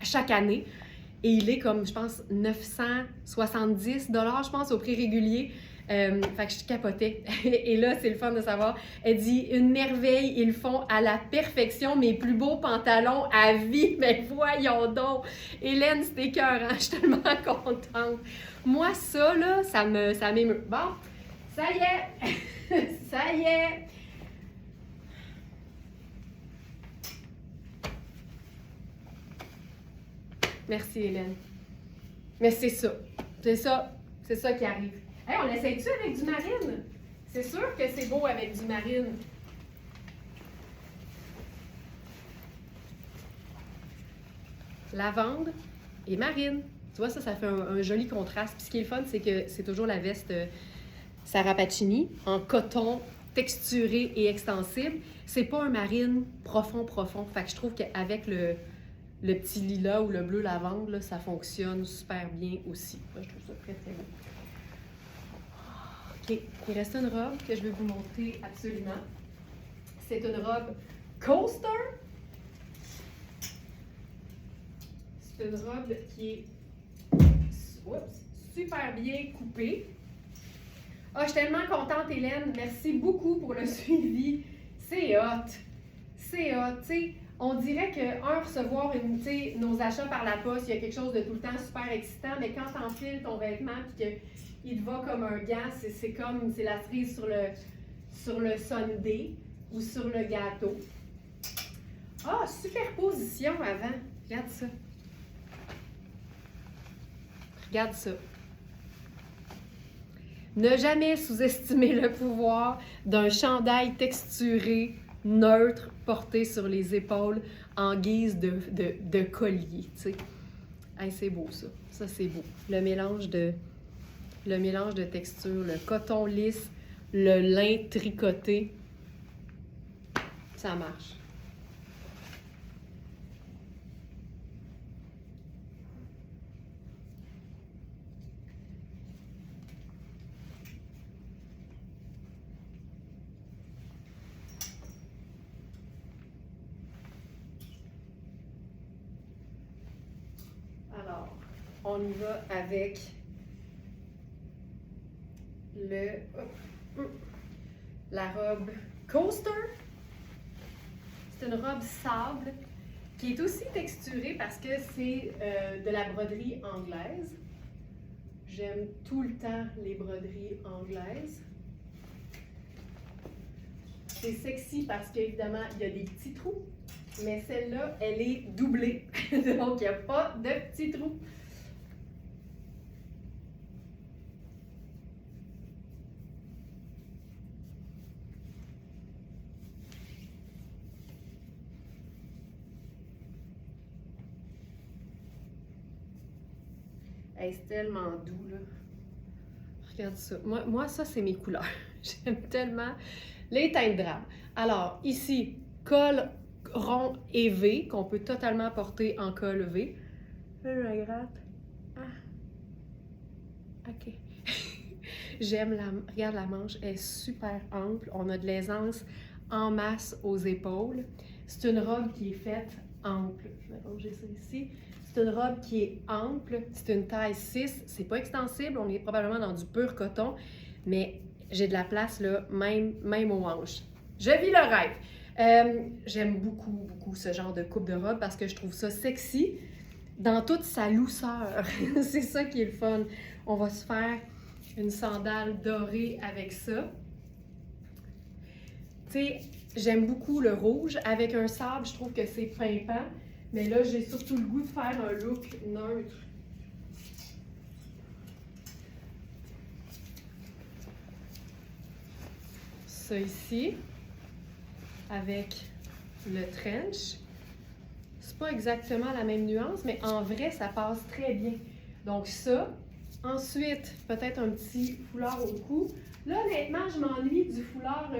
chaque année. Et il est comme, je pense, 970 $, je pense, au prix régulier. Fait que je capotais. Et là, c'est le fun de savoir. Elle dit « Une merveille, ils font à la perfection mes plus beaux pantalons à vie. » Mais voyons donc! Hélène, c'est écœurant. Je suis tellement contente. Moi, ça, là, ça m'émeut. Bon, ça y est! Ça y est! Merci, Hélène. Mais c'est ça. C'est ça qui arrive. Hey, on essaie-tu avec du marine? C'est sûr que c'est beau avec du marine. Lavande et marine. Tu vois, ça fait un joli contraste. Puis ce qui est le fun, c'est que c'est toujours la veste Sarah Pacini en coton texturé et extensible. C'est pas un marine profond. Fait que je trouve qu'avec le petit lilas ou le bleu lavande, là, ça fonctionne super bien aussi. Moi, je trouve ça très beau. OK, il reste une robe que je vais vous montrer absolument. C'est une robe coaster. C'est une robe qui est super bien coupée. Ah, je suis tellement contente, Hélène. Merci beaucoup pour le suivi. C'est hot. C'est hot. T'sais, on dirait que, recevoir nos achats par la poste, il y a quelque chose de tout le temps super excitant, mais quand tu enfiles ton vêtement et qu'il te va comme un gant, c'est la cerise sur le sundae ou sur le gâteau. Ah, superposition avant. Regarde ça. Regarde ça. Ne jamais sous-estimer le pouvoir d'un chandail texturé, neutre, porté sur les épaules en guise de collier. Tu sais. Hey, c'est beau ça. Ça, c'est beau. Le mélange de texture, le coton lisse, le lin tricoté. Ça marche. on y va avec la robe Coaster. C'est une robe sable qui est aussi texturée parce que c'est de la broderie anglaise. J'aime tout le temps les broderies anglaises. C'est sexy parce qu'évidemment, il y a des petits trous, mais celle-là, elle est doublée. Donc, il n'y a pas de petits trous. Hey, c'est tellement doux, là. Regarde ça. Moi ça, c'est mes couleurs. J'aime tellement les teintes drame. Alors, ici, col rond et V, qu'on peut totalement porter en col V. Je la gratte. Ah. OK. J'aime regarde la manche, elle est super ample. On a de l'aisance en masse aux épaules. C'est une robe qui est faite ample. Je vais ranger ça ici. C'est une robe qui est ample, c'est une taille 6, c'est pas extensible, on est probablement dans du pur coton, mais j'ai de la place là, même aux hanches. Je vis le rêve. J'aime beaucoup ce genre de coupe de robe parce que je trouve ça sexy dans toute sa douceur. C'est ça qui est le fun. On va se faire une sandale dorée avec ça. Tu sais, j'aime beaucoup le rouge. Avec un sable, je trouve que c'est pimpant. Mais là, j'ai surtout le goût de faire un look neutre. Ça ici, avec le trench. C'est pas exactement la même nuance, mais en vrai, ça passe très bien. Donc ça. Ensuite, peut-être un petit foulard au cou. Là, honnêtement, je m'ennuie du foulard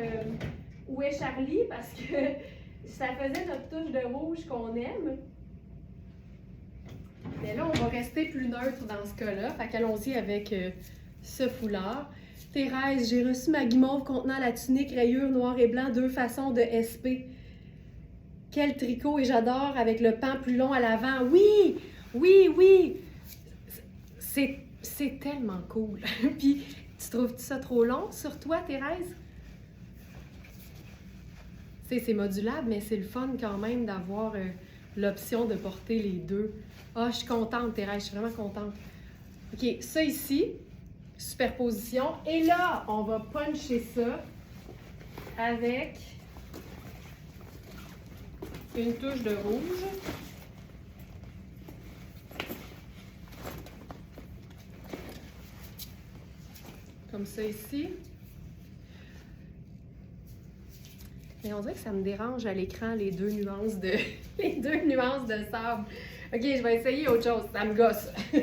Où est Charlie? Parce que ça faisait notre touche de rouge qu'on aime. Mais là, on va rester plus neutre dans ce cas-là. Fait qu'allons-y avec ce foulard. Thérèse, j'ai reçu ma guimauve contenant la tunique rayure noir et blanc, 2 façons de SP. Quel tricot! Et j'adore avec le pan plus long à l'avant. Oui! Oui, oui! C'est tellement cool. Puis, tu trouves ça trop long sur toi, Thérèse? C'est modulable, mais c'est le fun quand même d'avoir l'option de porter les deux. Ah, je suis contente, Thérèse, je suis vraiment contente. OK, ça ici, superposition. Et là, on va puncher ça avec une touche de rouge. Comme ça ici. Mais on dirait que ça me dérange à l'écran les deux nuances de sable. OK, je vais essayer autre chose. Ça me gosse. Je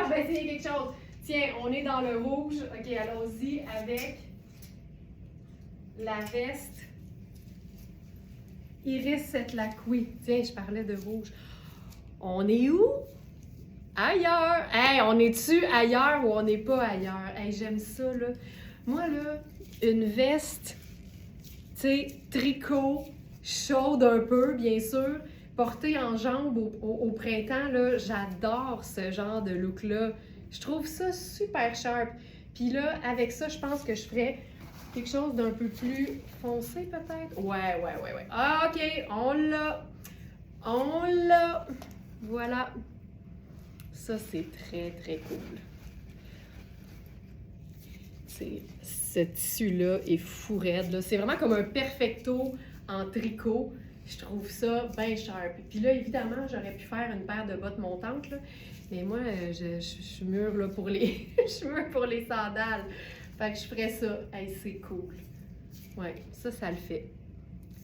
vais essayer quelque chose. Tiens, on est dans le rouge. OK, allons-y avec la veste Iris Setlaqui. Tiens, je parlais de rouge. On est où? Ailleurs! Hey, on est-tu ailleurs ou on n'est pas ailleurs? Hey, j'aime ça, là. Moi, là, une veste, tu sais, tricot, chaude un peu, bien sûr, portée en jambe au printemps, là, j'adore ce genre de look-là. Je trouve ça super sharp. Puis là, avec ça, je pense que je ferais quelque chose d'un peu plus foncé, peut-être? Ouais. Ah, OK, on l'a. Voilà. Ça, c'est très, très cool. Ce tissu-là est fou raide, là. C'est vraiment comme un perfecto en tricot. Je trouve ça bien sharp. Puis là, évidemment, j'aurais pu faire une paire de bottes montantes, là. Mais moi, je suis mûre là, pour les je suis mûre pour les sandales. Fait que je ferais ça. Hey, c'est cool. Ouais, ça le fait.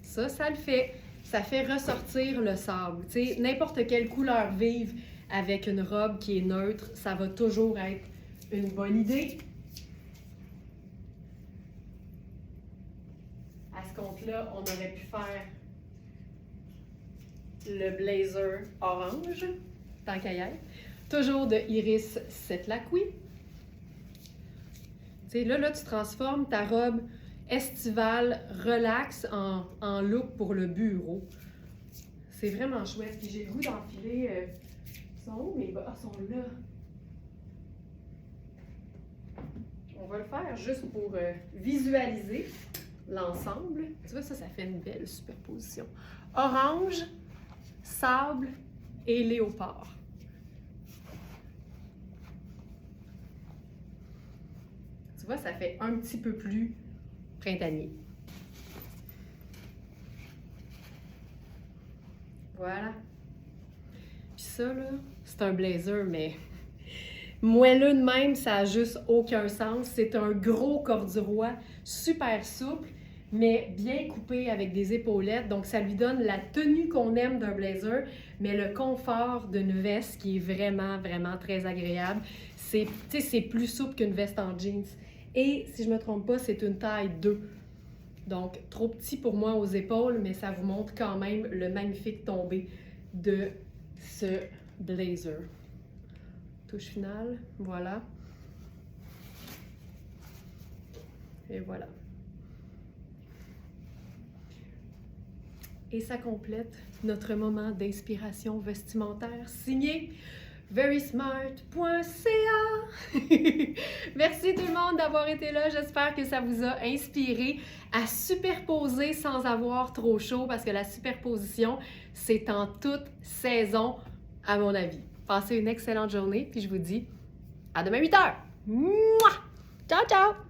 Ça le fait. Ça fait ressortir le sable. Tu sais, n'importe quelle couleur vive avec une robe qui est neutre, ça va toujours être une bonne idée. À ce compte-là, on aurait pu faire le blazer orange, tant qu'à y être. Toujours de Iris Setlaqui. Tu sais, là, tu transformes ta robe estivale relax en look pour le bureau. C'est vraiment chouette. Puis j'ai le goût d'enfiler Ils sont où mes bas? Ah, ils sont là. On va le faire juste pour visualiser l'ensemble. Tu vois, ça fait une belle superposition. Orange, sable et léopard. Tu vois, ça fait un petit peu plus printanier. Voilà. Puis ça, là, c'est un blazer, mais moelleux de même, ça n'a juste aucun sens. C'est un gros corduroy, super souple, mais bien coupé avec des épaulettes. Donc, ça lui donne la tenue qu'on aime d'un blazer, mais le confort d'une veste qui est vraiment, vraiment très agréable. C'est plus souple qu'une veste en jeans. Et, si je ne me trompe pas, c'est une taille 2. Donc, trop petit pour moi aux épaules, mais ça vous montre quand même le magnifique tombé de ce blazer. Touche finale, voilà. Et voilà. Et ça complète notre moment d'inspiration vestimentaire signé verysmart.ca. Merci tout le monde d'avoir été là. J'espère que ça vous a inspiré à superposer sans avoir trop chaud parce que la superposition, c'est en toute saison, à mon avis. Passez une excellente journée, puis je vous dis à demain 8h. Mouah! Ciao, ciao!